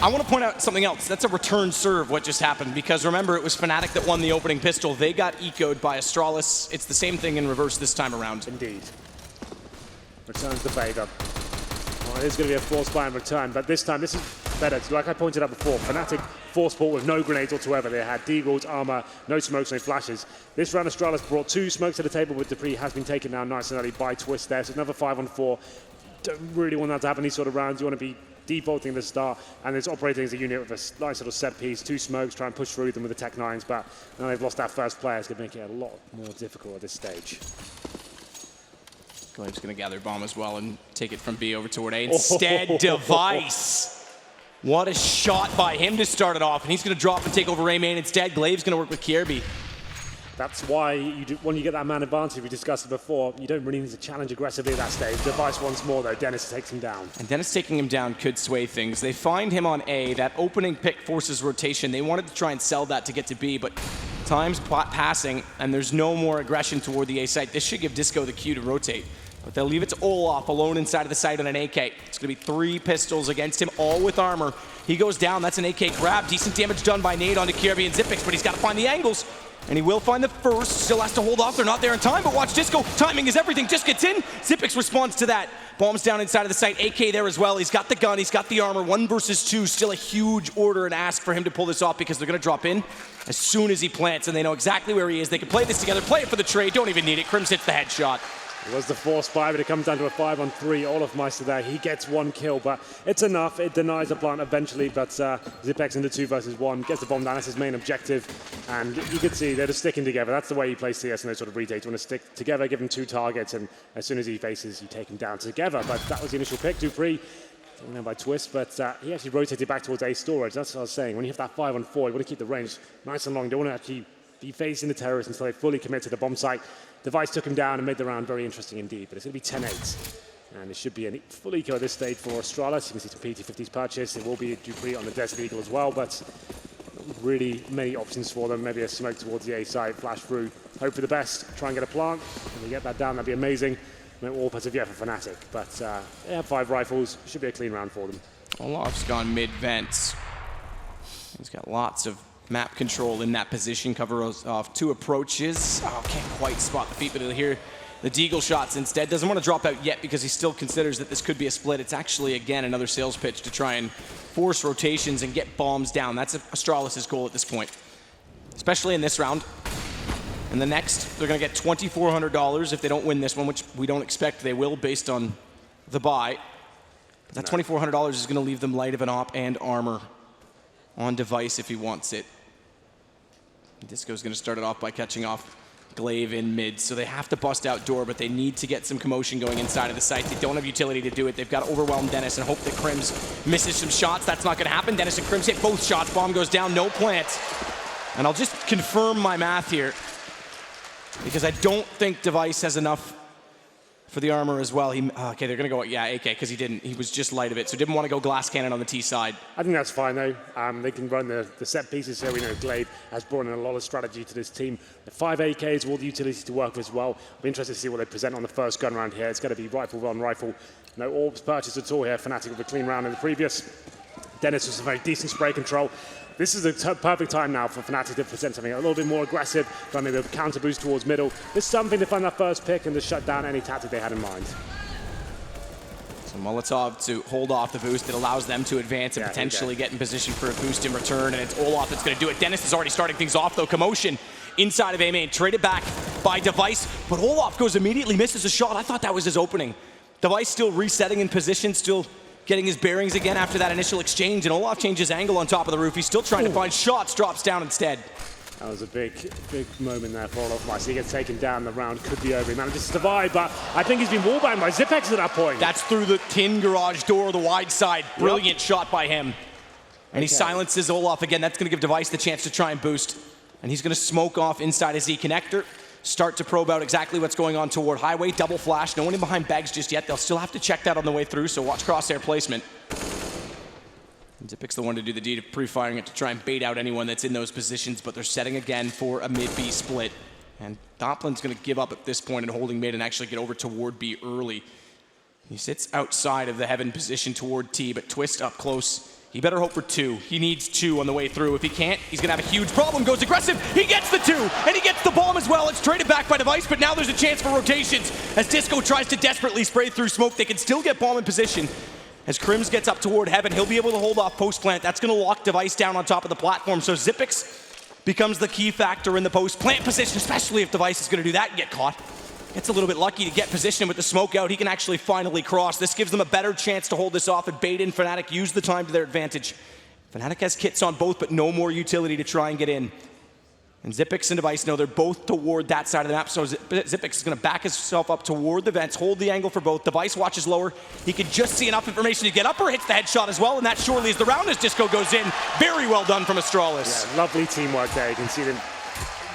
I want to point out something else. That's a return serve, what just happened, because remember, it was Fnatic that won the opening pistol. They got ecoed by Astralis. It's the same thing in reverse this time around. Indeed. Returns the Vega. Well, it is going to be a force buy and return, but this time, this is better. Like I pointed out before, Fnatic force port with no grenades whatsoever. They had deagles, armor, no smokes, no flashes. This round, Astralis brought 2 smokes to the table, with Dupree has been taken down nice and early by Twist there. So another 5-on-4. Don't really want that to happen these sort of rounds. You want to be defaulting the start, and it's operating as a unit with a nice little set piece, 2 smokes, try and push through them with the Tech 9s, but now they've lost that first player. It's going to make it a lot more difficult at this stage. Glaive's going to gather bomb as well and take it from B over toward A. Instead, Device. What a shot by him to start it off, and he's going to drop and take over A main. Instead, Glaive's going to work with Kierby. That's why when you get that man advantage, we discussed it before, you don't really need to challenge aggressively at that stage. Device once more, though. Dennis takes him down. And Dennis taking him down could sway things. They find him on A. That opening pick forces rotation. They wanted to try and sell that to get to B, but time's passing, and there's no more aggression toward the A site. This should give Disco the cue to rotate. But they'll leave it to Olaf alone inside of the site on an AK. It's going to be 3 pistols against him, all with armor. He goes down. That's an AK grab. Decent damage done by Nade onto Kirby and Zipix, but he's got to find the angles. And he will find the first. Still has to hold off. They're not there in time, but watch Disco. Timing is everything. Just gets in. Zipix responds to that. Bombs down inside of the site. AK there as well. He's got the gun. He's got the armor. 1 versus 2. Still a huge order and ask for him to pull this off, because they're going to drop in as soon as he plants, and they know exactly where he is. They can play this together. Play it for the trade. Don't even need it. Crims hits the headshot. It was the force buy, but it comes down to a 5-on-3. Olaf Meister there, he gets 1 kill, but it's enough. It denies the plant eventually, but Zipex into 2 versus 1, gets the bomb down. That's his main objective, and you can see they're just sticking together. That's the way you play CS in those sort of retakes. You want to stick together, give him 2 targets, and as soon as he faces, you take him down together. But that was the initial pick. Dupree, taken down by Twist, but he actually rotated back towards A storage. That's what I was saying. When you have that 5-on-4, you want to keep the range nice and long. You don't want to actually be facing the terrorists until they fully commit to the bomb site. Device took him down and made the round very interesting indeed, but it's going to be 10-8. And it should be a fully kill at this stage for Astralis. You can see some PT50s purchase. It will be Dupree on the Desert Eagle as well, but not really many options for them. Maybe a smoke towards the A side, flash through, hope for the best, try and get a plant. If we get that down, that'd be amazing. All persevere for Fnatic, but they have 5 rifles. Should be a clean round for them. Olaf's gone mid-vents. He's got lots of map control in that position, covers off 2 approaches. Oh, can't quite spot the feet, but he'll hear the deagle shots instead. Doesn't want to drop out yet because he still considers that this could be a split. It's actually, again, another sales pitch to try and force rotations and get bombs down. That's Astralis' goal at this point, especially in this round. And the next, they're going to get $2,400 if they don't win this one, which we don't expect they will based on the buy. But that $2,400 is going to leave them light of an op and armor on Device if he wants it. Disco's going to start it off by catching off Glaive in mid, so they have to bust out door, but they need to get some commotion going inside of the site. They don't have utility to do it. They've got to overwhelm Dennis and hope that Crims misses some shots. That's not going to happen. Dennis and Crims hit both shots. Bomb goes down, no plant. And I'll just confirm my math here, because I don't think Device has enough for the armor as well. Okay, they're going to go, yeah, AK, because he didn't. He was just light of it, so didn't want to go glass cannon on the T side. I think that's fine, though. They can run the set pieces here. We know Glaive has brought in a lot of strategy to this team. The 5 AKs, all the utility to work as well. I'll be interested to see what they present on the first gun round here. It's going to be rifle on rifle. No orbs purchased at all here. Fnatic with a clean round in the previous. Dennis was a very decent spray control. This is the perfect time now for Fnatic to present something a little bit more aggressive, trying maybe a counter boost towards middle. There's something to find that first pick and to shut down any tactic they had in mind. So Molotov to hold off the boost. It allows them to advance and potentially get in position for a boost in return, and it's Olaf that's going to do it. Dennis is already starting things off, though. Commotion inside of A main, traded back by Device, but Olaf goes immediately, misses a shot. I thought that was his opening. Device still resetting in position, still getting his bearings again after that initial exchange, and Olaf changes angle on top of the roof. He's still trying to find shots, drops down instead. That was a big moment there for Olaf Meister. He gets taken down, the round could be over. He manages to survive, but I think he's been wallbanged by Zipex at that point. That's through the tin garage door, the wide side. Brilliant shot by him. And he silences Olaf again. That's going to give Device the chance to try and boost. And he's going to smoke off inside his Z connector. Start to probe out exactly what's going on toward highway. Double flash. No one in behind bags just yet. They'll still have to check that on the way through, so watch crosshair placement. Zipic's the one to do the deed of pre-firing it to try and bait out anyone that's in those positions, but they're setting again for a mid-B split. And Doplin's going to give up at this point and holding mid and actually get over toward B early. He sits outside of the heaven position toward T, but Twist up close. He better hope for 2. He needs 2 on the way through. If he can't, he's going to have a huge problem. Goes aggressive. He gets the 2, and he gets the bomb as well. It's traded back by Device, but now there's a chance for rotations. As Disco tries to desperately spray through smoke, they can still get bomb in position. As Crims gets up toward heaven, he'll be able to hold off post-plant. That's going to lock Device down on top of the platform. So Zipix becomes the key factor in the post-plant position, especially if Device is going to do that and get caught. Gets a little bit lucky to get position with the smoke out. He can actually finally cross. This gives them a better chance to hold this off and bait in. Fnatic use the time to their advantage. Fnatic has kits on both, but no more utility to try and get in. And Zipix and Device know they're both toward that side of the map, so Zipix is going to back himself up toward the vents, hold the angle for both. Device watches lower. He can just see enough information to get up or hits the headshot as well, and that surely is the round as Disco goes in. Very well done from Astralis. Yeah, lovely teamwork there. You can see them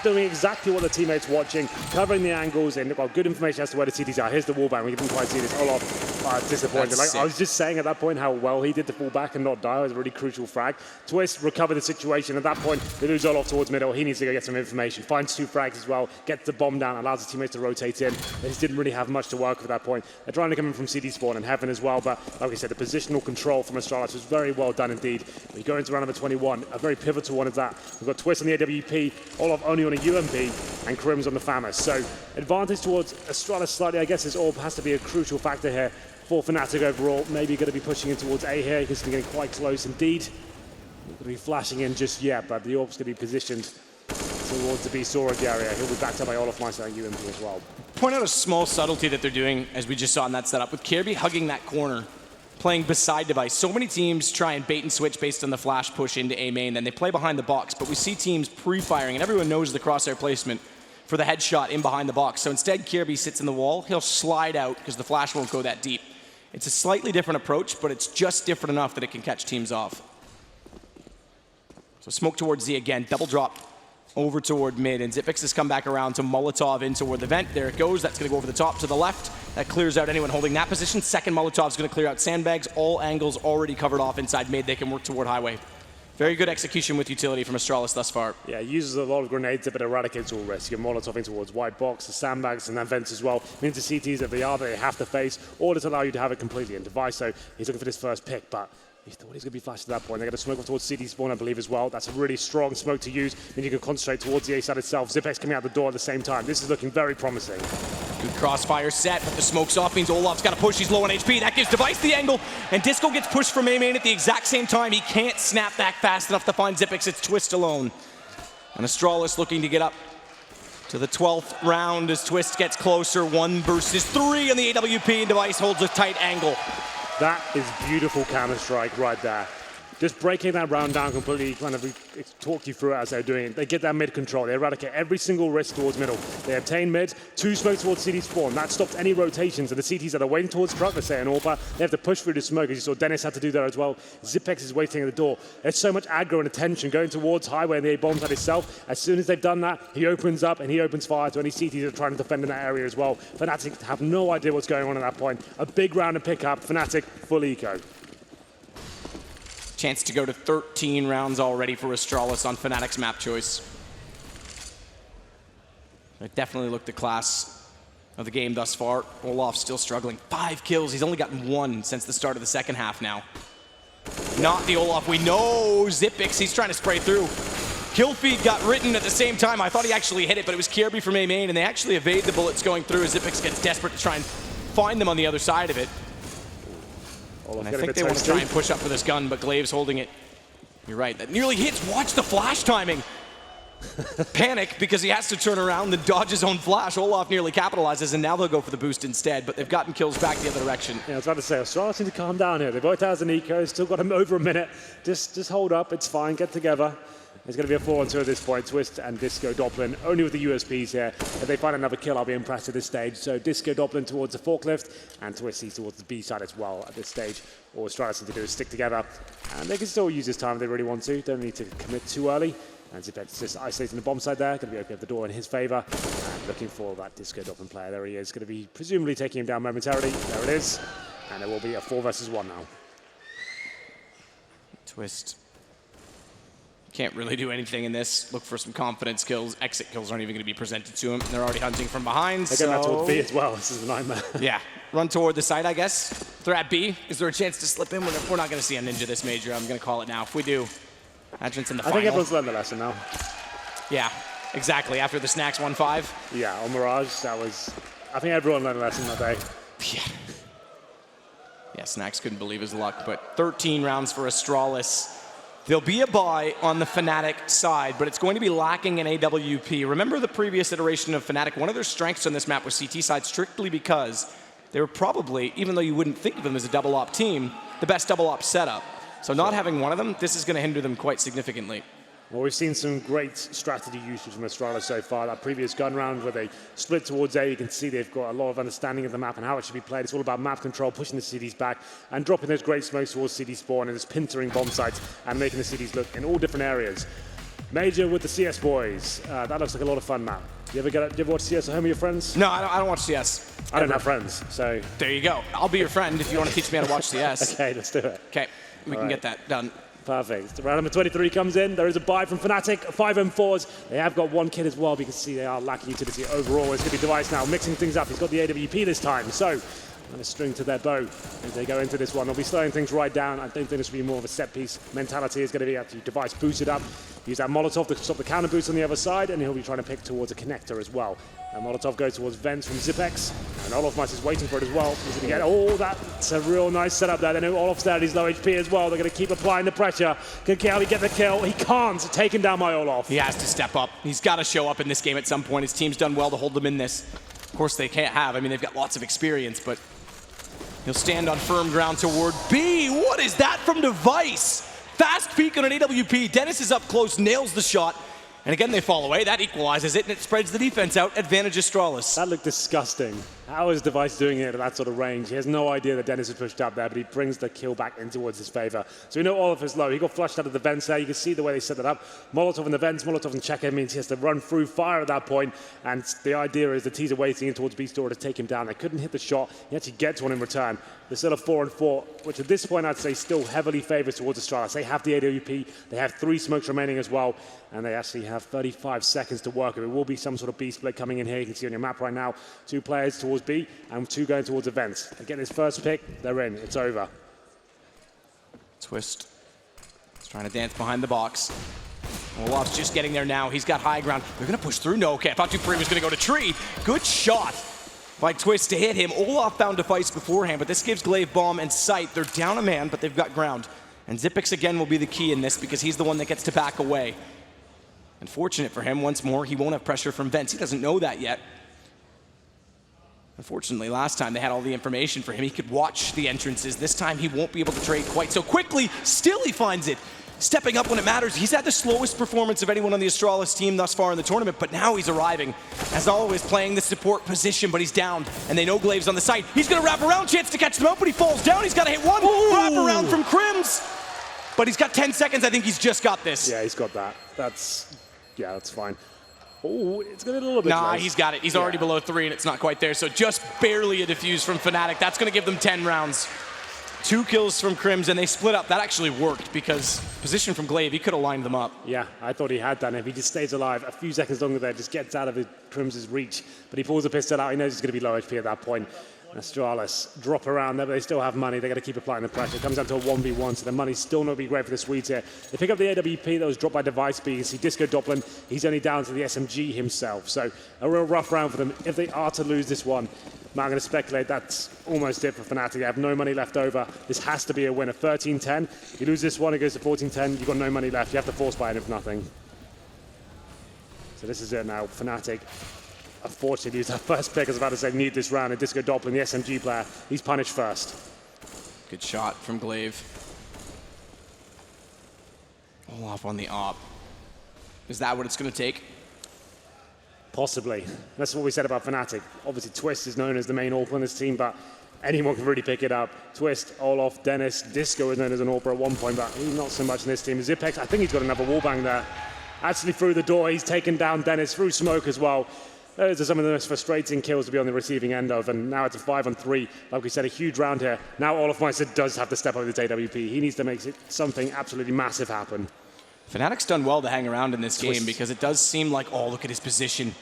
doing exactly what the teammates watching, covering the angles, and got good information as to where the CTs are. Here's the wallbang. We didn't quite see this. Olaf disappointed. Like, I was just saying at that point how well he did to fall back and not die. It was a really crucial frag. Twist recovered the situation. At that point, they lose Olaf towards middle. He needs to go get some information. Finds 2 frags as well. Gets the bomb down. Allows his teammates to rotate in. They just didn't really have much to work with at that point. They're trying to come in from CD spawn and heaven as well. But like we said, the positional control from Astralis was very well done indeed. We go into round number 21. A very pivotal one is that. We've got Twist on the AWP. Olaf only on a UMP. And Crims on the Famas. So advantage towards Astralis slightly. I guess his orb has to be a crucial factor here for Fnatic overall. Maybe going to be pushing in towards A here. He's getting quite close indeed. Not going to be flashing in just yet, but the orb's going to be positioned to towards the B storage area. He'll be backed up by Olaf Meister and UMP as well. Point out a small subtlety that they're doing, as we just saw in that setup, with Kirby hugging that corner, playing beside device. So many teams try and bait and switch based on the flash push into A main, then they play behind the box, but we see teams pre-firing, and everyone knows the crosshair placement for the headshot in behind the box. So instead, Kirby sits in the wall. He'll slide out because the flash won't go that deep. It's a slightly different approach, but it's just different enough that it can catch teams off. So smoke towards Z again, double drop over toward mid, and Xyp9x has come back around to Molotov in toward the vent. There it goes. That's going to go over the top to the left. That clears out anyone holding that position. Second Molotov's going to clear out sandbags. All angles already covered off inside mid. They can work toward highway. Very good execution with utility from Astralis thus far. Yeah, he uses a lot of grenades, but eradicates all risk. You get Molotov in towards white box, the sandbags, and then vents as well. Means the CTs that they have to face, or just allow you to have it completely in device. So he's looking for this first pick, but he thought he's going to be flashed at that point. They're going to smoke off towards CT spawn, I believe, as well. That's a really strong smoke to use. Then you can concentrate towards the A side itself. Xyp9x coming out the door at the same time. This is looking very promising. Good crossfire set, but the smoke's off means Olaf's got to push. He's low on HP. That gives Device the angle, and Disco gets pushed from A main at the exact same time. He can't snap back fast enough to find Xyp9x. It's Twist alone. And Astralis looking to get up to the 12th round as Twist gets closer. 1 versus 3 on the AWP, and Device holds a tight angle. That is beautiful counter-strike right there. Just breaking that round down completely, kind of talk you through it as they're doing it. They get that mid control. They eradicate every single risk towards middle. They obtain mid, 2 smokes towards CT spawn. That stops any rotations. And the CTs that are waiting towards truck, let's say an AWP, they have to push through the smoke, as you saw Dennis had to do there as well. Xyp9x is waiting at the door. There's so much aggro and attention going towards highway and the A bomb side itself. As soon as they've done that, he opens up and he opens fire to any CTs that are trying to defend in that area as well. Fnatic have no idea what's going on at that point. A big round of pick up. Fnatic full eco. Chance to go to 13 rounds already for Astralis on Fnatic's map choice. It definitely looked the class of the game thus far. Olaf still struggling. 5 kills. He's only gotten 1 since the start of the second half now. Not the Olaf we know. Xyp9x, he's trying to spray through. Kill feed got written at the same time. I thought he actually hit it, but it was Kirby from A main, and they actually evade the bullets going through as Xyp9x gets desperate to try and find them on the other side of it. And I think they want to try and push up for this gun, but Glave's holding it. You're right, that nearly hits. Watch the flash timing. Panic because he has to turn around, then dodge his own flash. Olaf nearly capitalizes, and now they'll go for the boost instead, but they've gotten kills back the other direction. Yeah, I was about to say, Astralis need to calm down here. They both have an eco, still got him over a minute. Just hold up, it's fine, get together. There's going to be a 4-on-2 at this point. Twist and Disco Doppelin only with the USPs here. If they find another kill, I'll be impressed at this stage. So Disco Doppelin towards the forklift and Twist sees towards the B side as well at this stage. All Astralis need to do is stick together. And they can still use this time if they really want to. Don't need to commit too early. And Xyp9x just isolating the bomb side there. Going to be opening up the door in his favor. And looking for that Disco Doppelin player. There he is. Going to be presumably taking him down momentarily. There it is. And there will be a 4 versus 1 now. Twist can't really do anything in this. Look for some confidence kills. Exit kills aren't even going to be presented to him. They're already hunting from behind. They're going towards B as well. This is a nightmare. Yeah. Run toward the side, I guess. They're at B. Is there a chance to slip in? We're not going to see a Ninja this major. I'm going to call it now. If we do, Adrian's in the final. I think everyone's learned the lesson now. Yeah, exactly. After the Snacks 1-5. Yeah, on Mirage, that was... I think everyone learned a lesson that day. Yeah. Yeah, Snacks couldn't believe his luck, but 13 rounds for Astralis. There'll be a buy on the Fnatic side, but it's going to be lacking in AWP. Remember the previous iteration of Fnatic? One of their strengths on this map was CT side, strictly because they were probably, even though you wouldn't think of them as a double op team, the best double op setup. So not having one of them, this is going to hinder them quite significantly. Well, we've seen some great strategy usage from Astralis so far. That previous gun round where they split towards A, you can see they've got a lot of understanding of the map and how it should be played. It's all about map control, pushing the CDs back and dropping those great smokes towards CD spawn and just pintering bomb sites and making the CDs look in all different areas. Major with the CS boys. That looks like a lot of fun map. You ever watch CS at home with your friends? No, I don't watch CS. I don't have friends, so... There you go. I'll be your friend if you want to teach me how to watch CS. Okay, let's do it. Okay, we can get that done. Perfect. Round number 23 comes in. There is a buy from Fnatic. 5-4s. They have got 1 kid as well, but you can see they are lacking utility overall. It's going to be Device now, mixing things up. He's got the AWP this time. So and a string to their bow as they go into this one. They'll be slowing things right down. I don't think this will be more of a set piece mentality. It's going to be actually device boosted up. Use that Molotov to stop the counter boost on the other side, and he'll be trying to pick towards a connector as well. And Molotov goes towards Vents from Zipex, and Olofmeister is waiting for it as well. He's going to get, oh, that's a real nice setup there. They know Olof's there, he's low HP as well. They're going to keep applying the pressure. Can Kelly get the kill? He can't. Taken down by Olof. He has to step up. He's got to show up in this game at some point. His team's done well to hold them in this. Of course, they can't have. I mean, they've got lots of experience, but he'll stand on firm ground toward B. What is that from Device? Fast peek on an AWP. Dennis is up close, nails the shot. And again, they fall away. That equalizes it, and it spreads the defense out. Advantage Astralis. That looked disgusting. How is Device doing it at that sort of range? He has no idea that Dennis is pushed up there, but he brings the kill back in towards his favor. So we know Olaf is low. He got flushed out of the vents there. You can see the way they set that up. Molotov in the vents, Molotov and checker means he has to run through fire at that point. And the idea is the T's are waiting in towards B-Store to take him down. They couldn't hit the shot. He actually gets one in return. They're still a 4-4, which at this point I'd say still heavily favors towards Astralis. They have the AWP. They have 3 smokes remaining as well. And they actually have 35 seconds to work. It will be some sort of B split coming in here. You can see on your map right now, 2 players towards B and 2 going towards events. They get this first pick, they're in. It's over. Twist. He's trying to dance behind the box. Olaf's just getting there now. He's got high ground. They're going to push through. No, okay. I thought Dupree was going to go to tree. Good shot by Twist to hit him. Olaf found Device beforehand, but this gives Glaive bomb and sight. They're down a man, but they've got ground. And Zipex again will be the key in this because he's the one that gets to back away. Unfortunate for him, once more, he won't have pressure from Vents. He doesn't know that yet. Unfortunately, last time they had all the information for him. He could watch the entrances. This time he won't be able to trade quite so quickly. Still he finds it. Stepping up when it matters. He's had the slowest performance of anyone on the Astralis team thus far in the tournament, but now he's arriving. As always, playing the support position, but he's down, and they know Glaive's on the side. He's gonna wrap around, chance to catch them out, but he falls down. He's gotta hit one. Wrap around from Crims. But he's got 10 seconds. I think he's just got this. Yeah, he's got that. Yeah, that's fine. Oh, it's going to be a little bit Nah, close. He's got it. He's already below 3, and it's not quite there. So just barely a defuse from Fnatic. That's going to give them 10 rounds. 2 kills from Crims, and they split up. That actually worked because position from Glaive, he could have lined them up. Yeah, I thought he had done it. If he just stays alive a few seconds longer there, just gets out of Crims' reach. But he pulls the pistol out. He knows he's going to be low HP at that point. Astralis drop around there, but they still have money. They're going to keep applying the pressure. It comes down to a 1v1, so the money's still not be great for the Swedes here. They pick up the AWP that was dropped by Device, but you can see Disco Doppelin, he's only down to the SMG himself. So a real rough round for them. If they are to lose this one, I'm going to speculate that's almost it for Fnatic. They have no money left over. This has to be a winner. 13-10. If you lose this one, it goes to 14-10. You've got no money left. You have to force buy it if nothing. So this is it now. Fnatic. Unfortunately, he's our first pick. I was about to say, need this round. And Disco Doppelin, the SMG player, he's punished first. Good shot from Glaive. Olaf on the op. Is that what it's going to take? Possibly. That's what we said about Fnatic. Obviously, Twist is known as the main AWP on this team, but anyone can really pick it up. Twist, Olaf, Dennis, Disco is known as an AWPer at one point, but he's not so much in this team. Zipex, I think he's got another wallbang there. Actually, through the door, he's taken down Dennis through smoke as well. Those are some of the most frustrating kills to be on the receiving end of, and now it's a 5-on-3. Like we said, a huge round here. Now Olofmeister does have to step up with his AWP. He needs to make something absolutely massive happen. Fnatic's done well to hang around in this game because it does seem like, oh, look at his position.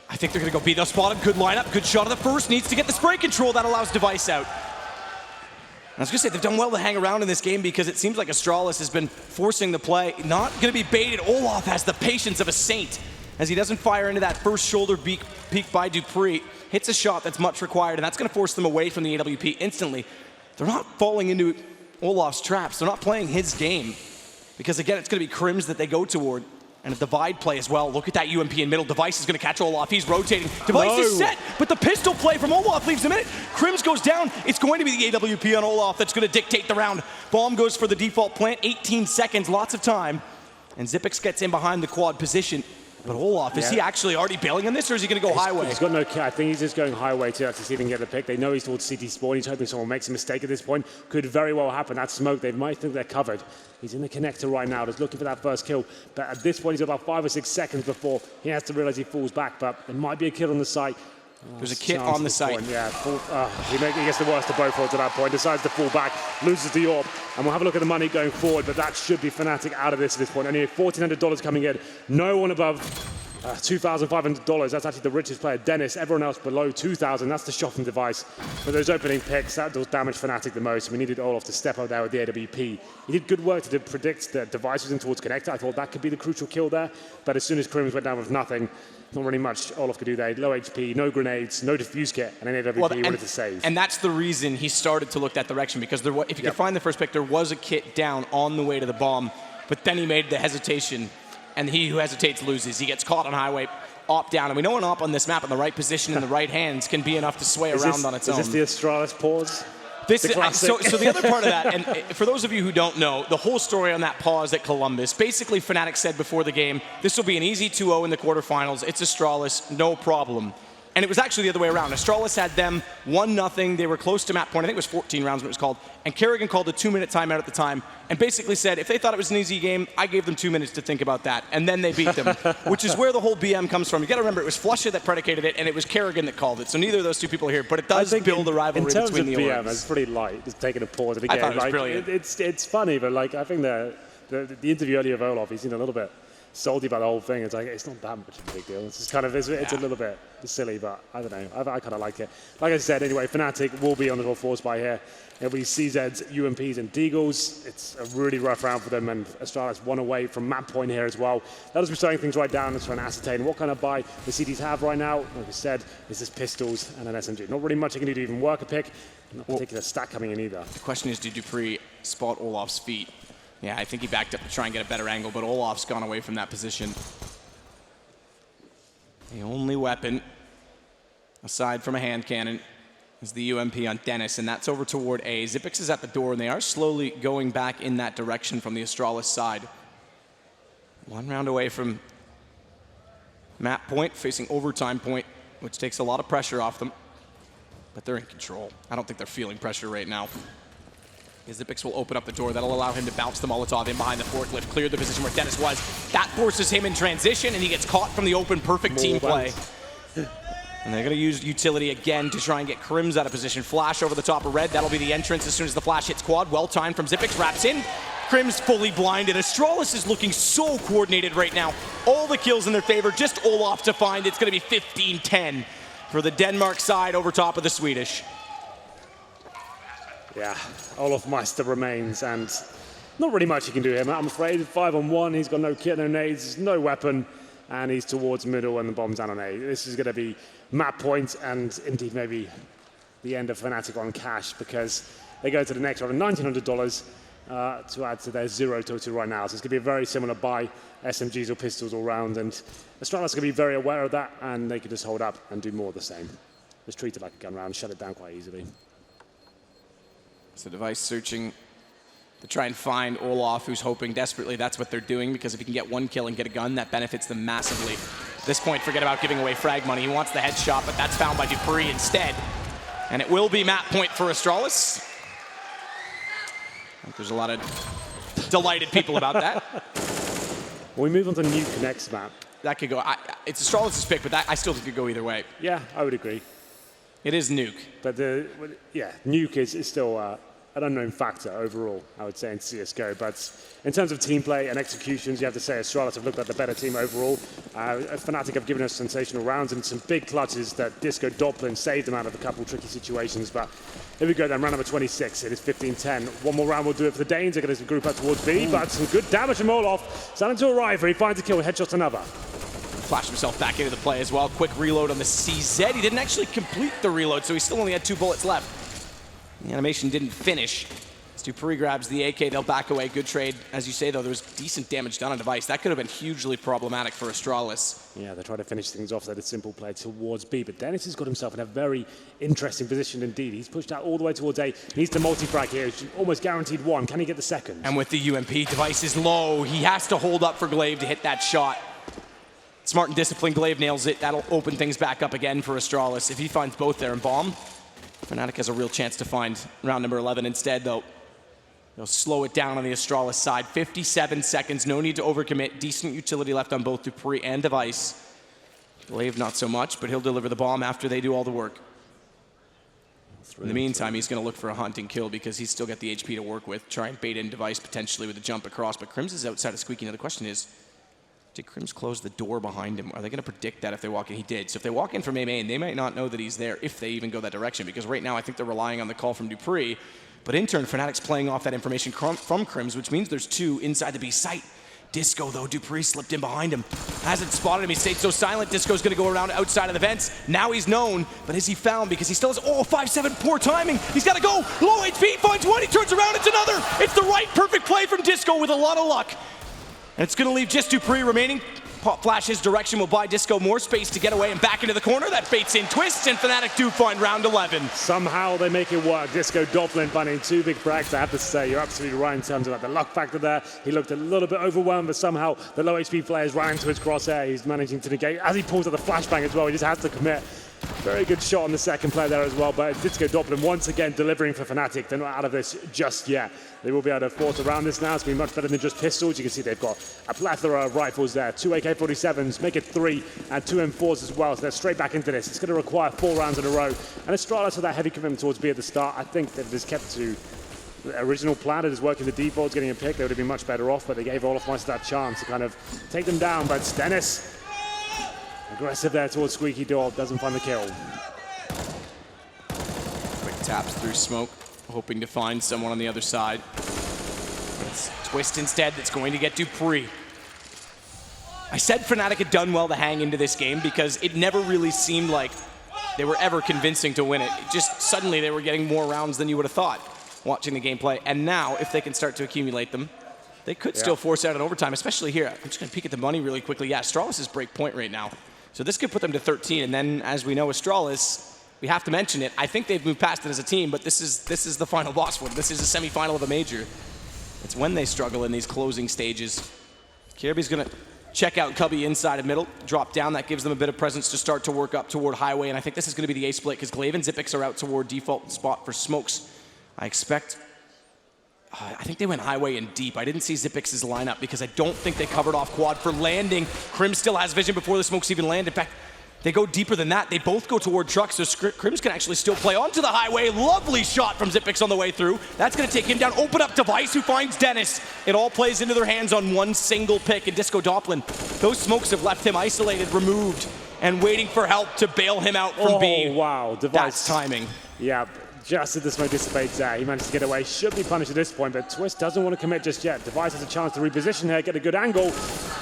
I think they're going to go B. They'll spot him. Good lineup. Good shot of the first. Needs to get the spray control. That allows Device out. I was going to say, they've done well to hang around in this game because it seems like Astralis has been forcing the play. Not going to be baited. Olaf has the patience of a saint as he doesn't fire into that first shoulder peek by Dupree. Hits a shot that's much required, and that's going to force them away from the AWP instantly. They're not falling into Olaf's traps. They're not playing his game because, again, it's going to be Crims that they go toward. And a divide play as well. Look at that UMP in middle. Device is going to catch Olaf. He's rotating. Device is set, but the pistol play from Olaf leaves him in it. Crims goes down. It's going to be the AWP on Olaf that's going to dictate the round. Bomb goes for the default plant. 18 seconds, lots of time. And Zipex gets in behind the quad position. But Olaf, is he actually already bailing on this, or is he going to go highway? He's got no kill. I think he's just going highway to see if he can get the pick. They know he's towards CT spawn. He's hoping someone makes a mistake at this point. Could very well happen. That smoke, they might think they're covered. He's in the connector right now, just looking for that first kill. But at this point, he's got about 5 or 6 seconds before he has to realize he falls back. But there might be a kill on the site. There's a kit on the site. Yeah, he gets the worst of both worlds at that point. Decides to fall back, loses the AWP, and we'll have a look at the money going forward. But that should be Fnatic out of this at this point. Only $1,400 coming in. No one above $2,500. That's actually the richest player, Dennis. Everyone else below 2,000. That's the shopping device. But those opening picks, that does damage Fnatic the most. We needed Olaf to step up there with the AWP. He did good work to predict that device was in towards connector. I thought that could be the crucial kill there. But as soon as Crims went down with nothing, not really much Olaf could do there. Low HP, no grenades, no diffuse kit, and an AWP he wanted to save. And that's the reason he started to look that direction, because there was, if you could find the first pick, there was a kit down on the way to the bomb, but then he made the hesitation, and he who hesitates loses. He gets caught on highway, op down, and we know an op on this map in the right position in the right hands can be enough to sway around on its own. Is this the Astralis pause? So the other part of that, and for those of you who don't know, the whole story on that pause at Columbus, basically Fnatic said before the game, this will be an easy 2-0 in the quarterfinals. It's Astralis, no problem. And it was actually the other way around. Astralis had them 1-0. They were close to map point. I think it was 14 rounds when it was called. And Kerrigan called a 2-minute timeout at the time and basically said, if they thought it was an easy game, I gave them 2 minutes to think about that. And then they beat them, which is where the whole BM comes from. You got to remember, it was Flusha that predicated it, and it was Kerrigan that called it. So neither of those two people are here, but it does build a rivalry between the orgs. In terms of BM, it's pretty light. Just taking a pause at the game. I thought it was brilliant. It's funny, but like I think the interview earlier of Olaf, he's a little bit salty about the whole thing. It's like, it's not that much of a big deal. It's just kind of, it's a little bit silly, but I don't know. I kind of like it. Like I said, anyway, Fnatic will be on the top 4 spot here. It'll be CZs, UMPs, and Deagles. It's a really rough round for them, and Astralis one away from map point here as well. That'll be starting things right down and trying to ascertain what kind of buy the CTs have right now. Like I said, it's just pistols and an SMG. Not really much you can do to even work a pick. Not a particular stack coming in either. The question is, did Dupree spot Olaf's feet? Yeah, I think he backed up to try and get a better angle, but Olaf's gone away from that position. The only weapon, aside from a hand cannon, is the UMP on Dennis, and that's over toward A. Xyp9x is at the door, and they are slowly going back in that direction from the Astralis side. 1 round away from map point, facing overtime point, which takes a lot of pressure off them. But they're in control. I don't think they're feeling pressure right now. Xyp9x will open up the door. That'll allow him to bounce the Molotov in behind the forklift, clear the position where Dennis was. That forces him in transition, and he gets caught from the open. Perfect team play. And they're going to use utility again to try and get Crims out of position. Flash over the top of red. That'll be the entrance as soon as the flash hits quad. Well timed from Xyp9x. Wraps in. Crims fully blinded. Astralis is looking so coordinated right now. All the kills in their favor. Just Olaf to find. It's going to be 15-10 for the Denmark side over top of the Swedish. Yeah, Olaf Meister remains, and not really much he can do here. I'm afraid 5-on-1, he's got no kit, no nades, no weapon, and he's towards middle and the bomb's down on A. This is going to be map point and indeed maybe the end of Fnatic on cash, because they go to the next round of $1,900 to add to their 0 total right now. So it's going to be a very similar buy, SMGs or pistols all round, and Astralis are going to be very aware of that, and they can just hold up and do more of the same. Just treat it like a gun round, shut it down quite easily. So device searching to try and find Olaf, who's hoping desperately that's what they're doing, because if he can get 1 kill and get a gun, that benefits them massively. At this point, forget about giving away frag money. He wants the headshot, but that's found by Dupree instead. And it will be map point for Astralis. I think there's a lot of delighted people about that. We move on to Nuke next map. That could go, it's Astralis' pick, but I still think it could go either way. Yeah, I would agree. It is Nuke. But yeah, Nuke is still an unknown factor overall, I would say, in CSGO. But in terms of team play and executions, you have to say Astralis have looked like the better team overall. Fnatic have given us sensational rounds and some big clutches that Disco Doppelin saved them out of a couple tricky situations. But here we go then, round number 26. It is 15-10. One more round will do it for the Danes. They're going to group up towards B, but some good damage from Olaf. Starting to arrive, he finds a kill, headshots another. Flash himself back into the play as well. Quick reload on the CZ. He didn't actually complete the reload, so he still only had 2 bullets left. The animation didn't finish. As Dupree grabs the AK, they'll back away. Good trade. As you say, though, there was decent damage done on device. That could have been hugely problematic for Astralis. Yeah, they try to finish things off. They had a simple play towards B, but Dennis has got himself in a very interesting position indeed. He's pushed out all the way towards A. He needs to multi-frag here. He's almost guaranteed 1. Can he get the second? And with the UMP, device is low. He has to hold up for Glaive to hit that shot. Smart and disciplined, Glaive nails it. That'll open things back up again for Astralis. If he finds both there and bomb, Fnatic has a real chance to find round number 11. Instead, though, they'll slow it down on the Astralis side. 57 seconds, no need to overcommit. Decent utility left on both Dupree and device. Glaive not so much, but he'll deliver the bomb after they do all the work. In the meantime, he's going to look for a hunting kill because he's still got the HP to work with. Try and bait in device potentially with a jump across, but Crims is outside of squeaking. Now the question is, Did Crims close the door behind him? Are they going to predict that if they walk in? He did. So if they walk in from A main, they might not know that he's there if they even go that direction, because right now I think they're relying on the call from dupreeh. But in turn, Fnatic's playing off that information from Crims, which means there's two inside the B site. Disco, though, dupreeh slipped in behind him. Hasn't spotted him. He stayed so silent. Disco's going to go around outside of the vents. Now he's known, but is he found? Because he still has, 5-7, poor timing. He's got to go. Low HP, finds one. He turns around. It's another. It's the right, perfect play from Disco with a lot of luck. And it's going to leave just dupreeh remaining. Pop flash his direction will buy Disco more space to get away and back into the corner. That baits in Twists, and Fnatic do find round 11. Somehow they make it work. Disco Doppler finding two big frags. I have to say, you're absolutely right in terms of the luck factor there. He looked a little bit overwhelmed, but somehow the low HP players ran into his crosshair. He's managing to negate. As he pulls out the flashbang as well, he just has to commit. Very good shot on the second player there as well, but Disco Doppler once again delivering for Fnatic. They're not out of this just yet. They will be able to force around this now. It's been much better than just pistols. You can see they've got a plethora of rifles there. 2 AK-47s, make it 3, and 2 M4s as well. So they're straight back into this. It's going to require 4 rounds in a row. And Astralis with that heavy commitment towards B at the start, I think they've just kept to the original plan. It is working the defaults, getting a pick. They would have been much better off, but they gave Olaf Meister that chance to kind of take them down. But Dennis, aggressive there towards Squeaky Door, doesn't find the kill. Quick taps through smoke, hoping to find someone on the other side. It's Twist instead that's going to get dupreeh. I said Fnatic had done well to hang into this game because it never really seemed like they were ever convincing to win it. Just suddenly they were getting more rounds than you would have thought watching the gameplay. And now, if they can start to accumulate them, they could still force out an overtime, especially here. I'm just going to peek at the money really quickly. Yeah, Astralis is break point right now. So this could put them to 13. And then, as we know, Astralis, we have to mention it. I think they've moved past it as a team, but this is the final boss for them. This is a semifinal of a major. It's when they struggle in these closing stages. Kirby's going to check out Cubby inside of middle, drop down. That gives them a bit of presence to start to work up toward Highway. And I think this is going to be the A split because Glaive and Xyp9x are out toward default spot for smokes. I expect... I think they went Highway and deep. I didn't see Xyp9x's lineup because I don't think they covered off quad for landing. Crims still has vision before the smokes even land. In fact, they go deeper than that. They both go toward truck, so Crims can actually still play onto the Highway. Lovely shot from Xyp9x on the way through. That's going to take him down. Open up Device, who finds Dennis. It all plays into their hands on one single pick. And Disco Doppler, those smokes have left him isolated, removed, and waiting for help to bail him out from B. Oh, wow. Device. That's timing. Yeah. Just as the smoke dissipates there, he managed to get away. Should be punished at this point, but Twist doesn't want to commit just yet. Device has a chance to reposition here, get a good angle.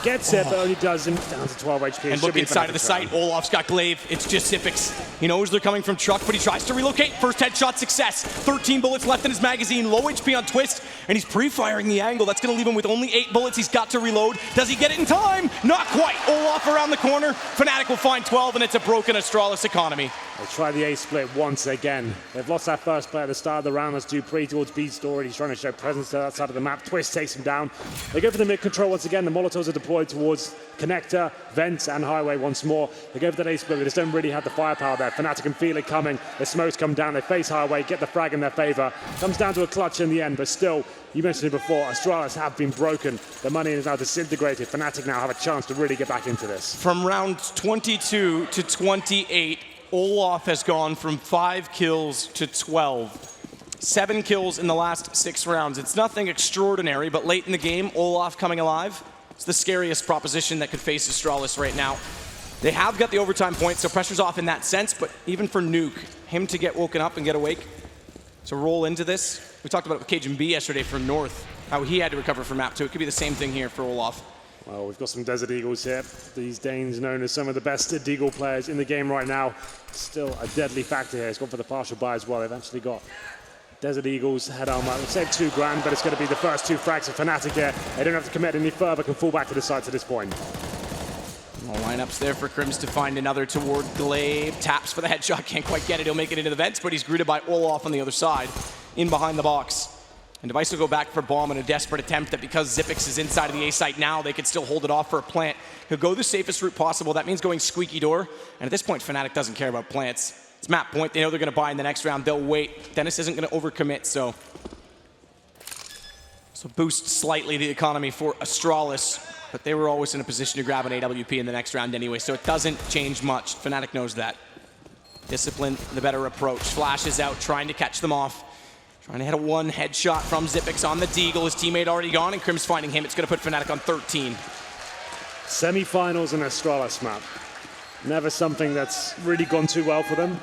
Gets it, but only does him down to 12 HP. And look inside of the site. Olaf's got Glaive. It's just Xyp9x. He knows they're coming from truck, but he tries to relocate. First headshot success. 13 bullets left in his magazine. Low HP on Twist, and he's pre-firing the angle. That's going to leave him with only 8 bullets. He's got to reload. Does he get it in time? Not quite. Olaf around the corner. Fnatic will find 12, and it's a broken Astralis economy. They try the A split once again. They've lost that first player at the start of the round. That's dupreeh towards B store. He's trying to show presence to that side of the map. Twist takes him down. They go for the mid control once again. The Molotovs are deployed towards Connector, Vents, and Highway once more. They go for that A split. They just don't really have the firepower there. Fnatic can feel it coming. The smokes come down. They face Highway, get the frag in their favor. Comes down to a clutch in the end, but still, you mentioned it before, Astralis have been broken. The money is now disintegrated. Fnatic now have a chance to really get back into this. From round 22 to 28, Olaf has gone from 5 kills to 12. 7 kills in the last 6 rounds. It's nothing extraordinary, but late in the game, Olaf coming alive, it's the scariest proposition that could face Astralis right now. They have got the overtime point, so pressure's off in that sense, but even for Nuke, him to get woken up and get awake, to roll into this. We talked about it with Cajun B yesterday from North, how he had to recover from map 2. It could be the same thing here for Olaf. Well, we've got some Desert Eagles here. These Danes known as some of the best Deagle players in the game right now. Still a deadly factor here. It's gone for the partial buy as well. They've actually got Desert Eagles head armor. We've said $2 grand, but it's going to be the first 2 frags for Fnatic here. They don't have to commit any further, can fall back to the sides at this point. Well, lineups there for Crims to find another toward Glaive. Taps for the headshot, can't quite get it. He'll make it into the vents, but he's greeted by Olaf on the other side, in behind the box. And Device will go back for bomb in a desperate attempt that because Xyp9x is inside of the A site now, they could still hold it off for a plant. He'll go the safest route possible. That means going squeaky door. And at this point, Fnatic doesn't care about plants. It's map point. They know they're going to buy in the next round. They'll wait. Dennis isn't going to overcommit, so boost slightly the economy for Astralis. But they were always in a position to grab an AWP in the next round anyway, so it doesn't change much. Fnatic knows that. Discipline, the better approach. Flashes out, trying to catch them off. Trying to hit a 1 headshot from Xyp9x on the Deagle. His teammate already gone, and Crims finding him. It's going to put Fnatic on 13. Semi-finals in Astralis map. Never something that's really gone too well for them.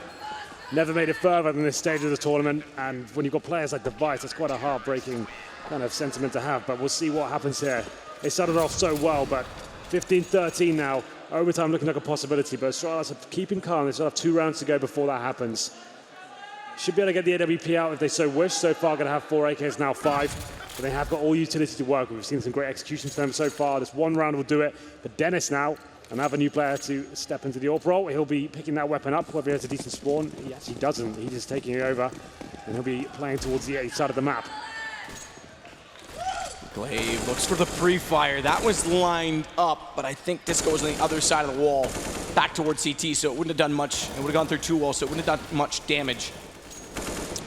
Never made it further than this stage of the tournament. And when you've got players like Device, that's quite a heartbreaking kind of sentiment to have. But we'll see what happens here. They started off so well, but 15-13 now. Overtime looking like a possibility, but Astralis are keeping calm. They still have 2 rounds to go before that happens. Should be able to get the AWP out if they so wish. So far, going to have 4 AKs, now 5. But they have got all utility to work with. We've seen some great execution from them so far. This 1 round will do it. But Dennis now, another new player to step into the AWP role. He'll be picking that weapon up, whether he has a decent spawn. He actually doesn't. He's just taking it over. And he'll be playing towards the A side of the map. Glaive looks for the pre-fire. That was lined up, but I think Disco was on the other side of the wall, back towards CT, so it wouldn't have done much. It would have gone through 2 walls, so it wouldn't have done much damage.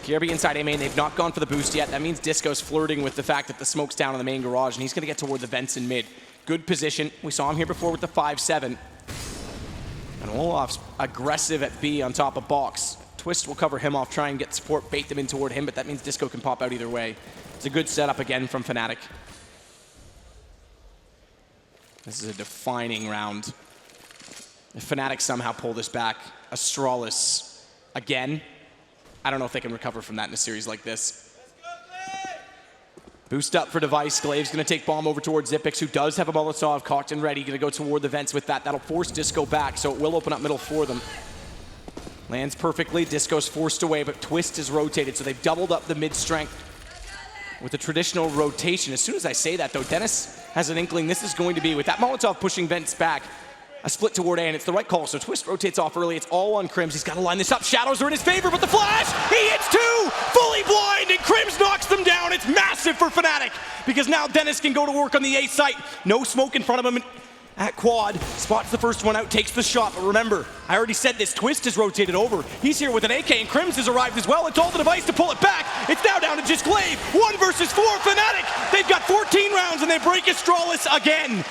KRB inside A main, they've not gone for the boost yet. That means Disco's flirting with the fact that the smoke's down in the main garage, and he's going to get toward the vents in mid. Good position. We saw him here before with the 5-7. And Olaf's aggressive at B on top of box. Twist will cover him off, try and get support, bait them in toward him, but that means Disco can pop out either way. It's a good setup again from Fnatic. This is a defining round. If Fnatic somehow pull this back, Astralis again, I don't know if they can recover from that in a series like this. Boost up for Device. Glaive's going to take bomb over towards Xyp9x, who does have a Molotov cocked and ready. Going to go toward the vents with that. That'll force Disco back, so it will open up middle for them. Lands perfectly. Disco's forced away, but Twist is rotated, so they've doubled up the mid strength with the traditional rotation. As soon as I say that, though, Dennis has an inkling this is going to be, with that Molotov pushing vents back, a split toward A, and it's the right call. So Twist rotates off early. It's all on Crims. He's got to line this up. Shadows are in his favor, but the flash, he hits 2, fully blind, and Crims knocks them down. It's massive for Fnatic, because now Dennis can go to work on the A site. No smoke in front of him at quad. Spots the first one out, takes the shot. But remember, I already said this, Twist is rotated over. He's here with an AK, and Crims has arrived as well. It's all the Device to pull it back. It's now down to just Glaive. 1 versus 4, Fnatic. They've got 14 rounds, and they break Astralis again.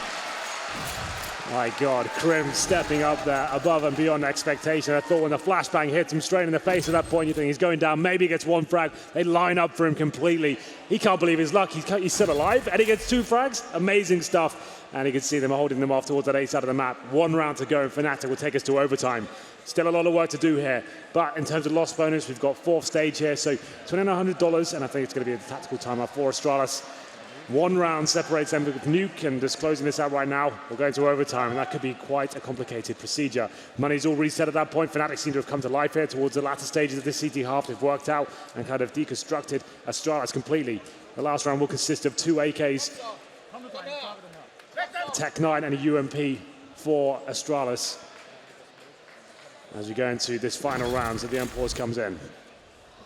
My God, Crims stepping up there above and beyond expectation. I thought when the flashbang hits him straight in the face at that point, you think he's going down, maybe he gets 1 frag. They line up for him completely. He can't believe his luck. He's still alive, and he gets 2 frags. Amazing stuff. And you can see them holding them off towards that A side of the map. 1 round to go, and Fnatic will take us to overtime. Still a lot of work to do here. But in terms of loss bonus, we've got 4th stage here, so $2,900, and I think it's going to be a tactical timeout for Astralis. 1 round separates them with Nuke, and just closing this out right now, we're going to overtime, and that could be quite a complicated procedure. Money's all reset at that point. Fnatic seem to have come to life here towards the latter stages of this CT half. They've worked out and kind of deconstructed Astralis completely. The last round will consist of 2 AKs, a Tech 9 and a UMP for Astralis. As we go into this final round, so the unpause comes in.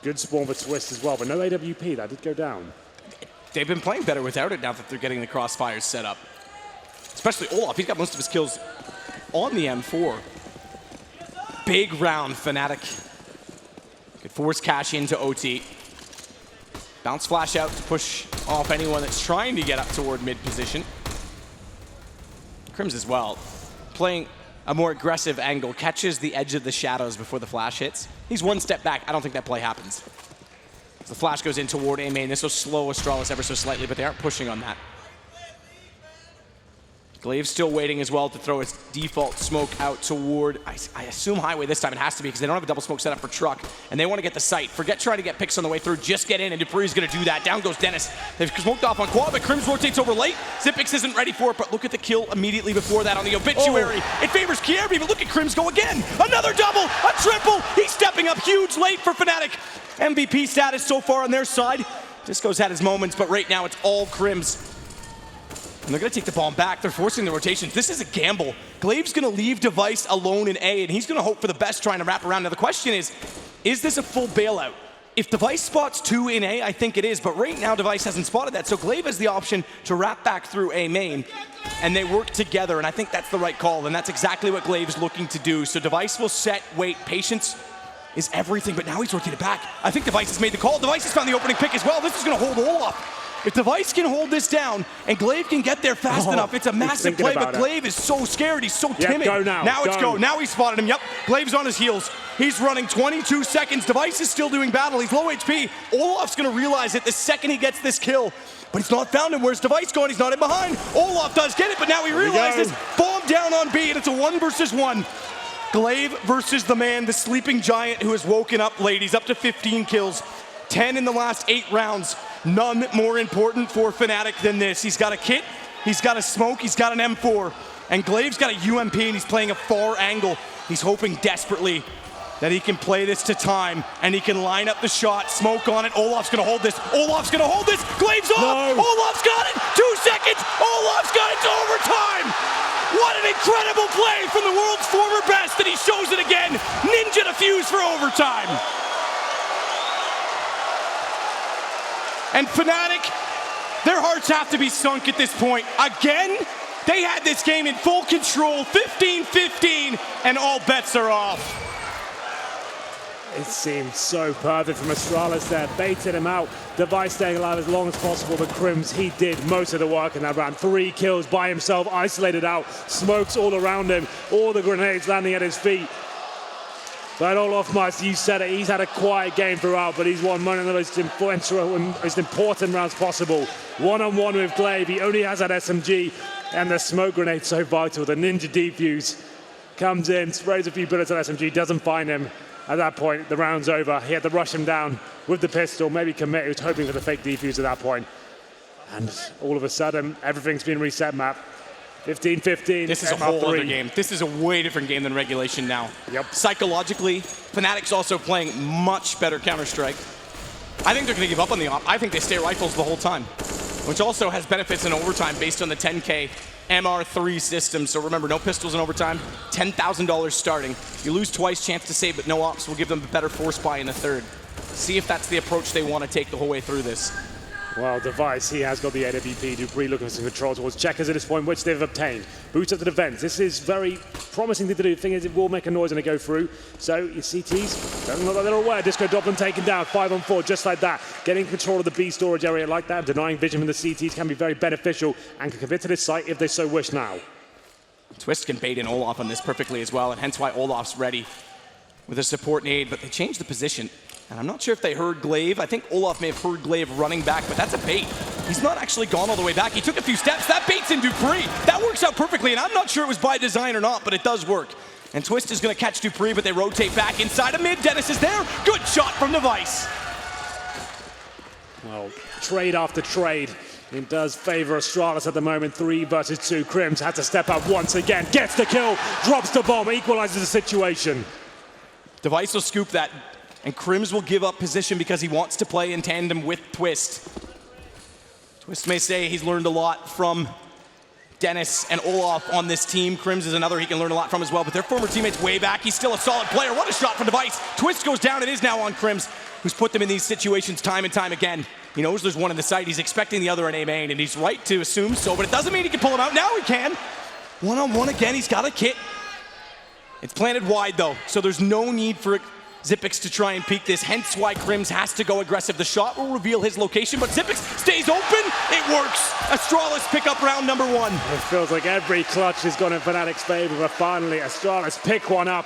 Good spawn for Twist as well, but no AWP, that did go down. They've been playing better without it now that they're getting the crossfires set up. Especially Olaf, he's got most of his kills on the M4. Big round, Fnatic. Could force cash into OT. Bounce flash out to push off anyone that's trying to get up toward mid position. Crims as well, playing a more aggressive angle, catches the edge of the shadows before the flash hits. He's 1 step back. I don't think that play happens. The flash goes in toward A main. This will slow Astralis ever so slightly, but they aren't pushing on that. Glaive's still waiting as well to throw his default smoke out toward, I assume highway this time. It has to be because they don't have a double smoke set up for truck, and they want to get the site. Forget trying to get picks on the way through. Just get in, and Dupree's going to do that. Down goes Dennis. They've smoked off on quad, but Crims rotates over late. Xyp9x isn't ready for it, but look at the kill immediately before that on the obituary. Oh. It favors KRB, but look at Crims go again. Another double, a triple. He's stepping up huge late for Fnatic. MVP status so far on their side. Disco's had his moments, but right now it's all Crims. And they're going to take the bomb back. They're forcing the rotations. This is a gamble. Glaive's going to leave Device alone in A, and he's going to hope for the best trying to wrap around. Now the question is this a full bailout? If Device spots 2 in A, I think it is, but right now Device hasn't spotted that, so Glaive has the option to wrap back through A main, and they work together, and I think that's the right call, and that's exactly what Glaive's looking to do. So Device will set, wait, patience is everything, but now he's rotated back. I think Device has made the call. Device has found the opening pick as well. This is going to hold Olaf. If Device can hold this down and Glaive can get there fast enough, it's a massive play, but Glaive is so scared, he's so timid. Go now. Now it's go. Now he spotted him. Yep, Glaive's on his heels. He's running 22 seconds. Device is still doing battle. He's low HP. Olaf's gonna realize it the second he gets this kill, but he's not found him. Where's Device going? He's not in behind. Olaf does get it, but now he realizes, bomb down on B, and it's a 1 versus 1. Glaive versus the man, the sleeping giant who has woken up late. He's up to 15 kills, 10 in the last 8 rounds. None more important for Fnatic than this. He's got a kit, he's got a smoke, he's got an M4, and Glaive's got a UMP and he's playing a far angle. He's hoping desperately that he can play this to time and he can line up the shot, smoke on it. Olaf's gonna hold this, Olaf's gonna hold this, Glaive's off, No. Olaf's got it, 2 seconds, Olaf's got it to overtime. What an incredible play from the world's former best, and he shows it again. Ninja defuse for overtime. And Fnatic, their hearts have to be sunk at this point. Again, they had this game in full control, 15-15, and all bets are off. It seemed so perfect from Astralis there, baited him out. Device staying alive as long as possible, but Crims, he did most of the work in that round. 3 kills by himself, isolated out, smokes all around him, all the grenades landing at his feet. But Olaf Meister, you said it, he's had a quiet game throughout, but he's won one of the most influential and most important rounds possible. One-on-one with Glaive, he only has that SMG, and the smoke grenade so vital. The Ninja defuse comes in, sprays a few bullets at SMG, doesn't find him. At that point, the round's over. He had to rush him down with the pistol, maybe commit. He was hoping for the fake defuse at that point. And all of a sudden, everything's been reset, map. 15-15. This is a whole other game. This is a way different game than regulation now. Yep. Psychologically, Fnatic's also playing much better Counter-Strike. I think they're going to give up on the op. I think they stay rifles the whole time, which also has benefits in overtime based on the 10K MR3 system. So remember, no pistols in overtime, $10,000 starting. You lose twice, chance to save, but no ops will give them a better force buy in the third. See if that's the approach they want to take the whole way through this. Well, Device, he has got the AWP. Dupree looking for some control towards checkers at this point, which they've obtained. Boots up the defense. This is very promising thing to do. The thing is, it will make a noise when they go through. So your CTs, don't look like they're aware. Disco Doblin taken down, 5-on-4, just like that. Getting control of the B storage area like that, denying vision from the CTs can be very beneficial and can commit to this site if they so wish now. Twist can bait in Olaf on this perfectly as well, and hence why Olaf's ready with a support nade, but they changed the position. And I'm not sure if they heard Glaive. I think Olaf may have heard Glaive running back, but that's a bait. He's not actually gone all the way back. He took a few steps. That bait's in Dupree. That works out perfectly, and I'm not sure it was by design or not, but it does work. And Twist is going to catch Dupree, but they rotate back inside of mid. Dennis is there. Good shot from Device. Well, trade after trade. It does favor Astralis at the moment. 3 versus 2. Crims had to step up once again. Gets the kill, drops the bomb, equalizes the situation. Device will scoop that, and Crims will give up position because he wants to play in tandem with Twist. Twist may say he's learned a lot from Dennis and Olaf on this team. Crims is another he can learn a lot from as well, but their former teammates way back. He's still a solid player. What a shot from Device. Twist goes down. It is now on Crims, who's put them in these situations time and time again. He knows there's one in the site. He's expecting the other in A main, and he's right to assume so, but it doesn't mean he can pull him out. Now he can. One-on-one again. He's got a kit. It's planted wide, though, so there's no need for Xyp9x to try and peek this, hence why Crims has to go aggressive. The shot will reveal his location, but Xyp9x stays open. It works. Astralis pick up round number 1. It feels like every clutch has gone in Fnatic's favor, but finally Astralis pick one up.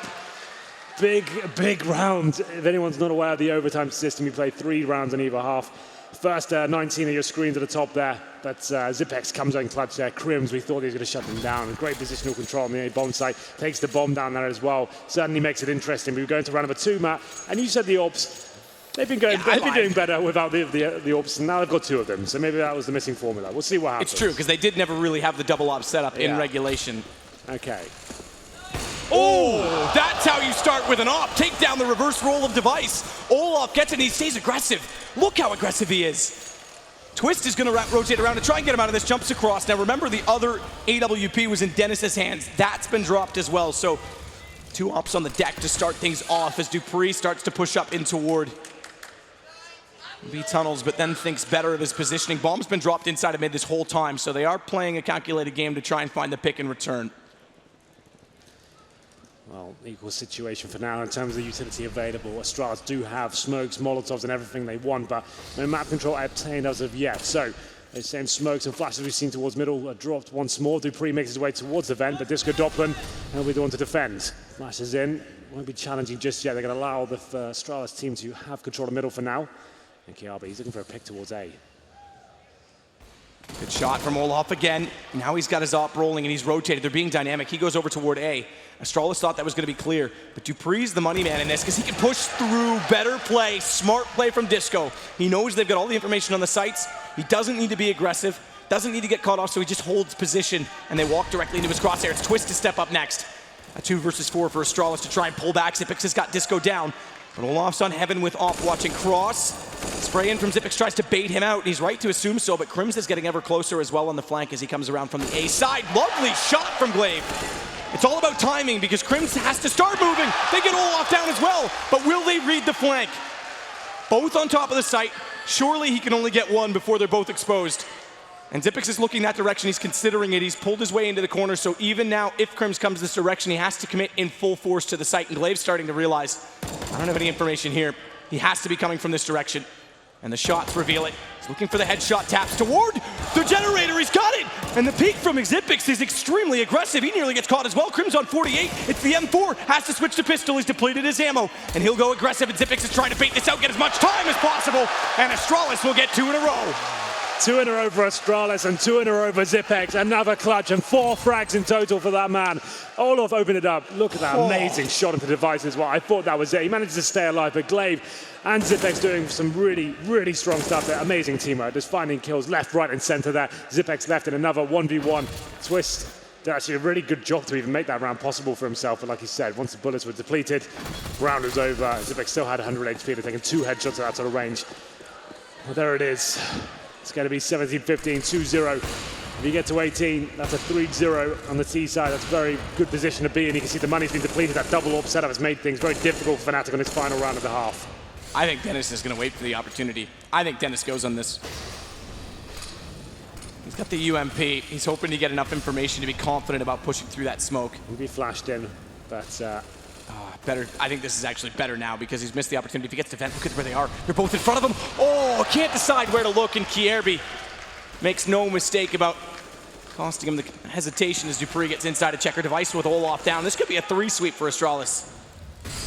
Big round. If anyone's not aware of the overtime system, you play 3 rounds on either half. First 19 of your screens at the top there, but Xyp9x comes in clutch there. Crims, we thought he was going to shut them down. Great positional control on the A bomb site, takes the bomb down there as well. Certainly makes it interesting. We were going to round number 2, Matt, and you said the ops. They've been doing better without the ops, and now they've got 2 of them. So maybe that was the missing formula. We'll see what happens. It's true, because they did never really have the double op setup in regulation. Okay. Oh, that's how you start with an op. Take down the reverse roll of Device. Olaf gets it and he stays aggressive. Look how aggressive he is. Twist is going to rotate around and try and get him out of this. Jumps across. Now remember, the other AWP was in Dennis's hands. That's been dropped as well. So 2 ops on the deck to start things off as Dupree starts to push up in toward B tunnels, but then thinks better of his positioning. Bomb's been dropped inside of mid this whole time, so they are playing a calculated game to try and find the pick and return. Well, equal situation for now in terms of the utility available. Astralis do have smokes, molotovs, and everything they want, but no map control obtained as of yet. So the same smokes and flashes we've seen towards middle are dropped once more. Dupree makes his way towards the vent, but Disco Doppelin will be the one to defend. Flashes in, won't be challenging just yet. They're going to allow the Astralis team to have control of middle for now. And KRB, he's looking for a pick towards A. Good shot from Olaf again. Now he's got his op rolling and he's rotated. They're being dynamic. He goes over toward A. Astralis thought that was going to be clear, but Dupree's the money man in this because he can push through. Better play, smart play from Disco. He knows they've got all the information on the sites. He doesn't need to be aggressive, doesn't need to get caught off, so he just holds position and they walk directly into his crosshair. It's Twist to step up next. A 2 versus 4 for Astralis to try and pull back. Xyp9x has got Disco down, but Olaf's on Heaven with op watching cross. Spray in from Xyp9x tries to bait him out, and he's right to assume so, but Crims is getting ever closer as well on the flank as he comes around from the A side. Lovely shot from Glaive. It's all about timing because Crims has to start moving. They get Olaf down as well, but will they read the flank? Both on top of the site. Surely he can only get one before they're both exposed. And Xyp9x is looking that direction. He's considering it. He's pulled his way into the corner, so even now, if Crims comes this direction, he has to commit in full force to the site, and Glaive's starting to realize, I don't have any information here. He has to be coming from this direction. And the shots reveal it. He's looking for the headshot, taps toward the generator. He's got it! And the peek from Xyp9x is extremely aggressive. He nearly gets caught as well. Crims on 48. It's the M4. Has to switch to pistol. He's depleted his ammo. And he'll go aggressive. And Xyp9x is trying to bait this out, get as much time as possible. And Astralis will get 2 in a row. 2 in a row for Astralis and 2 in a row for Xyp9x. Another clutch and 4 frags in total for that man. Olaf opened it up. Look at that amazing shot into the device as well. I thought that was it. He managed to stay alive, but Glaive and Xyp9x doing some really, really strong stuff there. Amazing teamwork. Just finding kills left, right, and center there. Xyp9x left in another 1v1. Twist did actually a really good job to even make that round possible for himself. But like he said, once the bullets were depleted, round was over. Xyp9x still had 100 HP. They're taking 2 headshots at that sort of range. Well, there it is. It's going to be 17-15, 2-0. If you get to 18, that's a 3-0 on the T side. That's a very good position to be in. You can see the money's been depleted. That double AWP setup has made things very difficult for Fnatic on its final round of the half. I think Dennis is going to wait for the opportunity. I think Dennis goes on this. He's got the UMP. He's hoping to get enough information to be confident about pushing through that smoke. He'll be flashed in, but... better. I think this is actually better now because he's missed the opportunity. If he gets to vent, look at where they are. They're both in front of him. Oh, can't decide where to look, and KRB makes no mistake about costing him the hesitation as Dupree gets inside a checker device with Olaf down. This could be a 3 sweep for Astralis.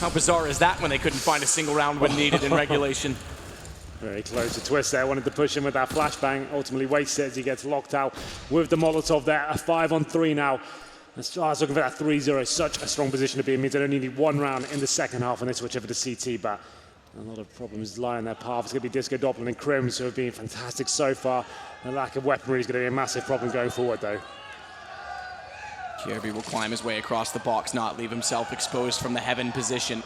How bizarre is that when they couldn't find a single round when needed in regulation? Very close to Twist there. Wanted to push him with that flashbang. Ultimately wastes it as he gets locked out with the Molotov there. A 5-on-3 now. Astralis looking for that 3-0. Such a strong position to be in. It means they only need 1 round in the second half when they switch over to CT, but a lot of problems lie in their path. It's going to be Disco Doppelin and Crims, who have been fantastic so far. The lack of weaponry is going to be a massive problem going forward, though. KRB will climb his way across the box, not leave himself exposed from the Heaven position.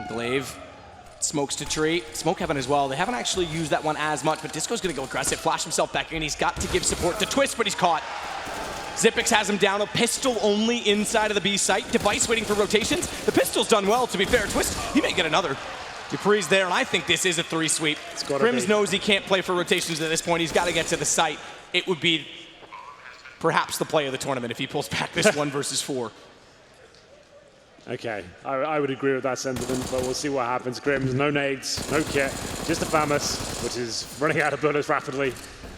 Glaive smokes to tree. Smoke Heaven as well. They haven't actually used that one as much, but Disco's going to go aggressive, flash himself back in. He's got to give support to Twist, but he's caught. Xyp9x has him down. A pistol only inside of the B site. Device waiting for rotations. The pistol's done well, to be fair. Twist, he may get another. Dupree's there, and I think this is a 3 sweep. Crims knows he can't play for rotations at this point. He's got to get to the site. It would be perhaps the play of the tournament if he pulls back this 1 versus 4. Okay, I would agree with that sentiment, but we'll see what happens. Crims, no nades, no kit, just a FAMAS, which is running out of bullets rapidly.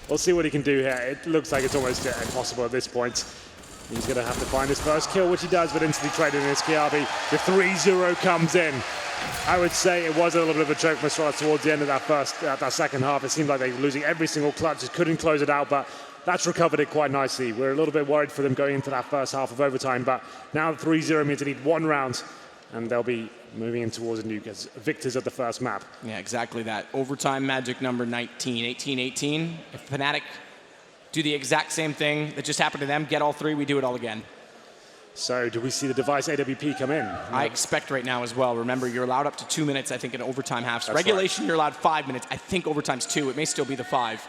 We'll see what he can do here. It looks like it's almost impossible at this point. He's going to have to find his first kill, which he does, but instantly traded in his KRB. The 3-0 comes in. I would say it was a little bit of a choke for Astralis towards the end of that second half. It seemed like they were losing every single clutch, just couldn't close it out, but that's recovered it quite nicely. We're a little bit worried for them going into that first half of overtime, but now the 3-0 means they need 1 round, and they'll be moving in towards a nuke as victors of the first map. Yeah, exactly that. Overtime magic number 19, 18-18. If Fnatic do the exact same thing that just happened to them, get all 3, we do it all again. So do we see the device AWP come in? I expect right now as well. Remember, you're allowed up to 2 minutes, I think, in overtime halves. Regulation, right. You're allowed 5 minutes. I think overtime's 2. It may still be the 5.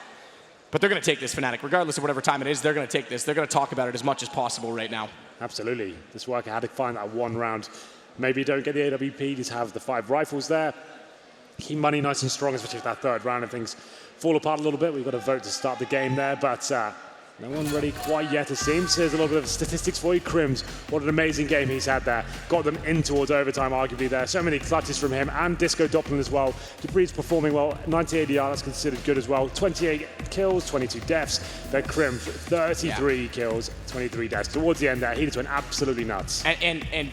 But they're going to take this, Fnatic. Regardless of whatever time it is, they're going to take this. They're going to talk about it as much as possible right now. Absolutely. This worker had to find that 1 round. Maybe don't get the AWP, just have the 5 rifles there. Keep money nice and strong, especially for that 3rd round, and things fall apart a little bit. We've got a vote to start the game there, but No one ready quite yet, it seems. Here's a little bit of statistics for you. Crims, what an amazing game he's had there. Got them in towards overtime, arguably there. So many clutches from him and Disco Doppelin as well. Dupree's performing well. 90 ADR, that's considered good as well. 28 kills, 22 deaths. But Crims, 33 kills, 23 deaths. Towards the end there, he just went absolutely nuts. And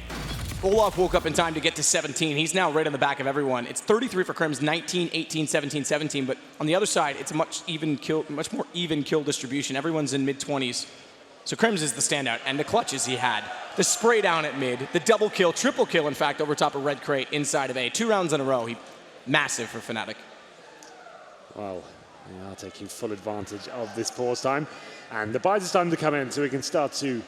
Olaf woke up in time to get to 17. He's now right on the back of everyone. It's 33 for Crims, 19, 18, 17, 17. But on the other side, it's a much more even kill distribution. Everyone's in mid-20s. So Crims is the standout. And the clutches he had. The spray down at mid, the double kill, triple kill, in fact, over top of Red Crate inside of A. 2 rounds in a row. Massive for Fnatic. Well, they are taking full advantage of this pause time. And the buys it's time to come in so we can start to...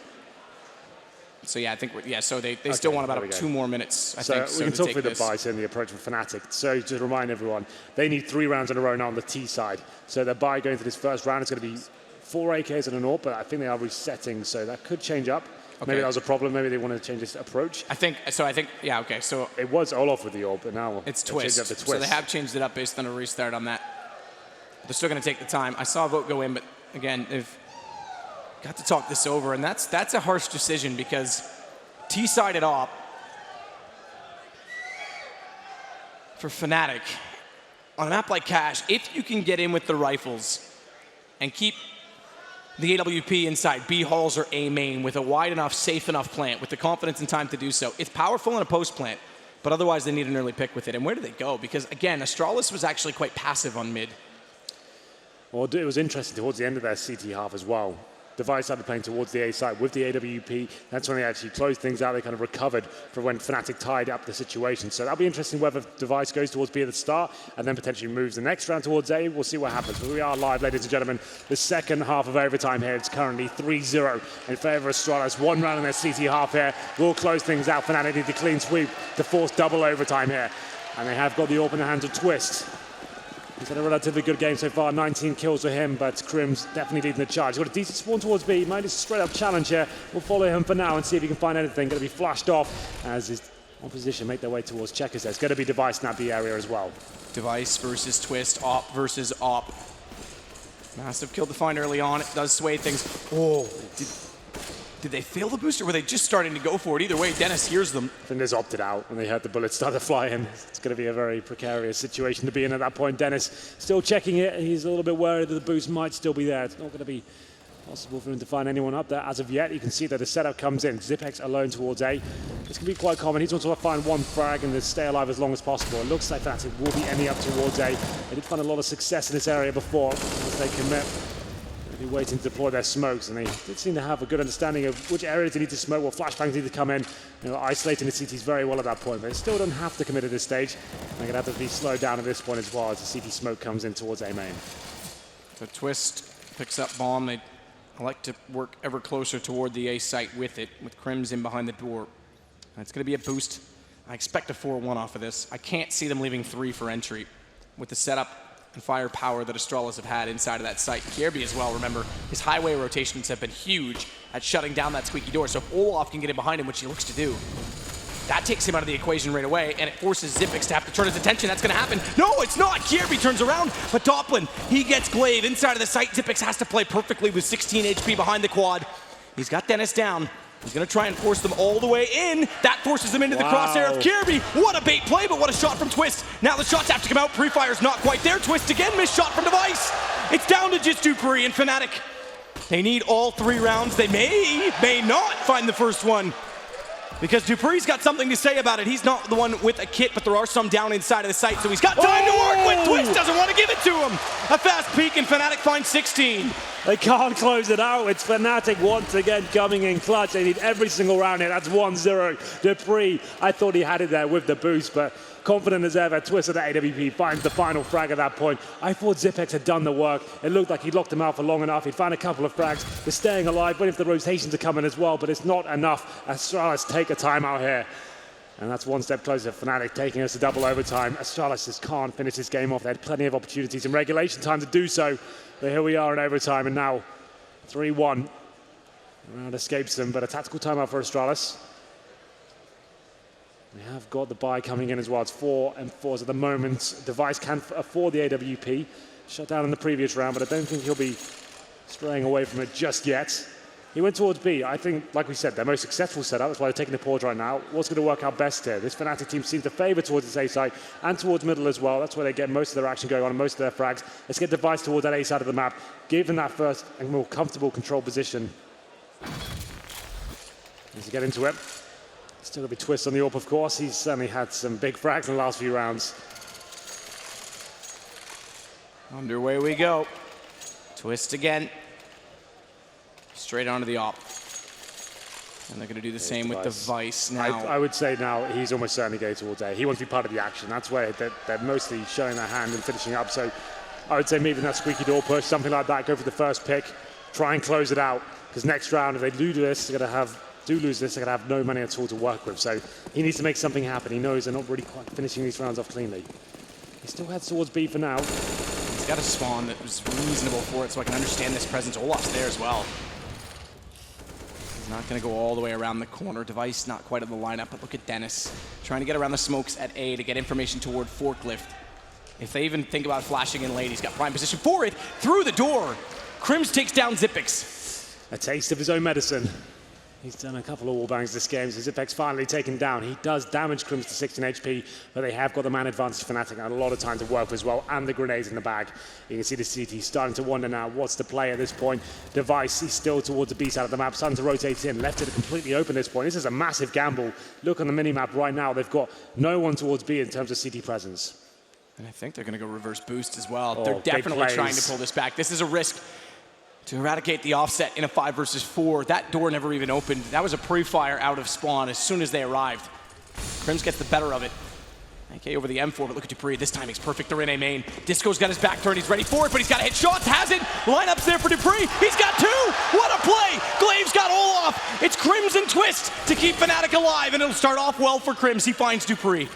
So yeah, I think so they still want about 2 more minutes. I think we can talk through the buys and the approach from Fnatic. So just to remind everyone, they need 3 rounds in a row now on the T side. So their buy going to this first round is going to be 4 AKs and an AWP, but I think they are resetting, so that could change up. Okay. Maybe that was a problem. Maybe they want to change this approach. I think yeah, okay. So it was Olaf with the AWP, but now it's Twist. So they have changed it up based on a restart on that. They're still going to take the time. I saw a vote go in, but again, they've got to talk this over, and that's a harsh decision because T-sided op for Fnatic on a map like Cash, if you can get in with the rifles and keep the AWP inside B halls or A main with a wide enough, safe enough plant with the confidence and time to do so, it's powerful in a post plant, but otherwise they need an early pick with it. And where do they go? Because again, Astralis was actually quite passive on mid. Well, it was interesting towards the end of their CT half as well. Device started playing towards the A side with the AWP. That's when they actually closed things out. They kind of recovered from when Fnatic tied up the situation. So that'll be interesting whether Device goes towards B at the start and then potentially moves the next round towards A. We'll see what happens. But we are live, ladies and gentlemen. The second half of overtime here. It's currently 3-0 in favor of Astralis. 1 round in their CT half here. We'll close things out. Fnatic need to clean sweep to force double overtime here. And they have got the AWP in the hands of Twist. He's had a relatively good game so far, 19 kills for him, but Crims definitely leading the charge. He's got a decent spawn towards B, might just straight up challenge here. We'll follow him for now and see if he can find anything. Going to be flashed off as his opposition make their way towards Checkers. There's going to be Device in that B area as well. Device versus Twist, op versus op. Massive kill defined early on, it does sway things. Oh, did they fail the booster? Were they just starting to go for it? Either way, Dennis hears them. I think Dennis opted out when they heard the bullets start to fly in. It's going to be a very precarious situation to be in at that point. Dennis still checking it. He's a little bit worried that the boost might still be there. It's not going to be possible for him to find anyone up there as of yet. You can see that the setup comes in. Zipex alone towards A. This can be quite common. He's wanting to find 1 frag and then stay alive as long as possible. It looks like Fnatic will be ending up towards A. They did find a lot of success in this area before as they commit. Be waiting to deploy their smokes, and they did seem to have a good understanding of which areas they need to smoke, what flashbangs need to come in, isolating the CTs very well at that point, but they still don't have to commit at this stage. They're going to have to be slowed down at this point as well as the CT smoke comes in towards A main. So Twist picks up bomb. They like to work ever closer toward the A site with it, with Crims in behind the door. And it's going to be a boost. I expect a 4-1 off of this. I can't see them leaving 3 for entry with the setup and firepower that Astralis have had inside of that site. Kierby as well, remember, his highway rotations have been huge at shutting down that squeaky door. So if Olaf can get in behind him, which he looks to do, that takes him out of the equation right away, and it forces Zipex to have to turn his attention. That's going to happen. No, it's not. Kierby turns around, but Doppelin, he gets Glaive inside of the site. Zipex has to play perfectly with 16 HP behind the quad. He's got Dennis down. He's going to try and force them all the way in. That forces them into the crosshair of Kierby. What a bait play, but what a shot from Twist. Now the shots have to come out. Pre-fire's not quite there. Twist again, missed shot from Device. It's down to just Dupree and Fnatic. They need all 3 rounds. They may not find the first one, because Dupree's got something to say about it. He's not the one with a kit, but there are some down inside of the site, so he's got time to work with. Twist doesn't want to give it to him. A fast peek, and Fnatic finds 16. They can't close it out. It's Fnatic once again coming in clutch. They need every single round here. That's 1-0. Dupree, I thought he had it there with the boost, but confident as ever. Twist at the AWP finds the final frag at that point. I thought Zipex had done the work. It looked like he'd locked him out for long enough. He'd found a couple of frags. They're staying alive, waiting for the rotations to come in as well, but it's not enough. Astralis take a timeout here. And that's one step closer to Fnatic taking us to double overtime. Astralis just can't finish this game off. They had plenty of opportunities in regulation time to do so. But here we are in overtime, and now 3-1. Round escapes them, but a tactical timeout for Astralis. We have got the buy coming in as well. It's 4 and 4s at the moment. Device can afford the AWP. Shut down in the previous round, but I don't think he'll be straying away from it just yet. He went towards B. I think, like we said, their most successful setup. That's why they're taking the pause right now. What's going to work out best here? This Fnatic team seems to favour towards its A side and towards middle as well. That's where they get most of their action going on and most of their frags. Let's get Device towards that A side of the map. Give them that first and more comfortable control position. As you get into it. Still going to be Twist on the AWP, of course. He's certainly had some big frags in the last few rounds. Underway we go. Twist again. Straight onto the AWP. And they're going to do the same with Device now. I would say now he's almost certainly going towards A. He wants to be part of the action. That's where they're mostly showing their hand and finishing up. So I would say maybe that squeaky door push, something like that, go for the first pick, try and close it out. Because next round, if they do lose this, they're going to have no money at all to work with. So he needs to make something happen. He knows they're not really quite finishing these rounds off cleanly. He still heads towards B for now. He's got a spawn that was reasonable for it, so I can understand this presence. Olaf's there as well. He's not going to go all the way around the corner. Device not quite in the lineup, but look at Dennis trying to get around the smokes at A to get information toward Forklift. If they even think about flashing in late, he's got prime position for it. Through the door, Crims takes down Xyp9x. A taste of his own medicine. He's done a couple of wall bangs this game, so Xyp9x finally taken down. He does damage Crims to 16 HP, but they have got the man advantage Fnatic and a lot of time to work with as well, and the grenades in the bag. You can see the CT starting to wonder now what's the play at this point. Device, he's still towards the B side of the map, starting to rotate in, left it completely open at this point. This is a massive gamble. Look on the mini-map right now, they've got no one towards B in terms of CT presence. And I think they're going to go reverse boost as well. They're definitely trying to pull this back. This is a risk to eradicate the offset in a 5 versus 4. That door never even opened. That was a pre-fire out of spawn as soon as they arrived. Crims gets the better of it. AK over the M4, but look at dupreeh. This timing's perfect. They're in A main. Disco's got his back turned. He's ready for it, but he's got to hit shots. Has it. Lineup's there for dupreeh. He's got 2. What a play. Glaive's got Olaf. It's Crims and Twist to keep Fnatic alive, and it'll start off well for Crims. He finds dupreeh.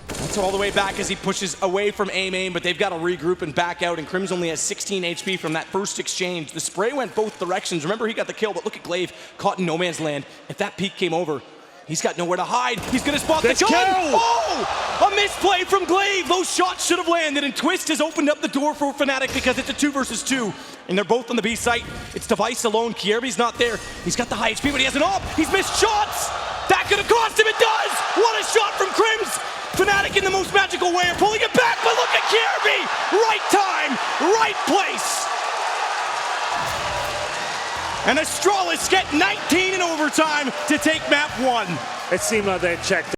That's all the way back as he pushes away from A main, but they've got to regroup and back out, and Crims only has 16 HP from that first exchange. The spray went both directions. Remember, he got the kill, but look at Glaive caught in no man's land. If that peek came over, he's got nowhere to hide. He's going to spot the gun. Oh! A misplay from Glaive. Those shots should have landed, and Twist has opened up the door for Fnatic because it's a 2 versus 2, and they're both on the B site. It's Device alone. Kierby's not there. He's got the high HP, but he has an AWP. He's missed shots. That could have cost him. It does. What a shot from Crims. Fnatic in the most magical way are pulling it back, but look at Kierby! Right time, right place! And Astralis get 19 in overtime to take map 1. It seemed like they had checked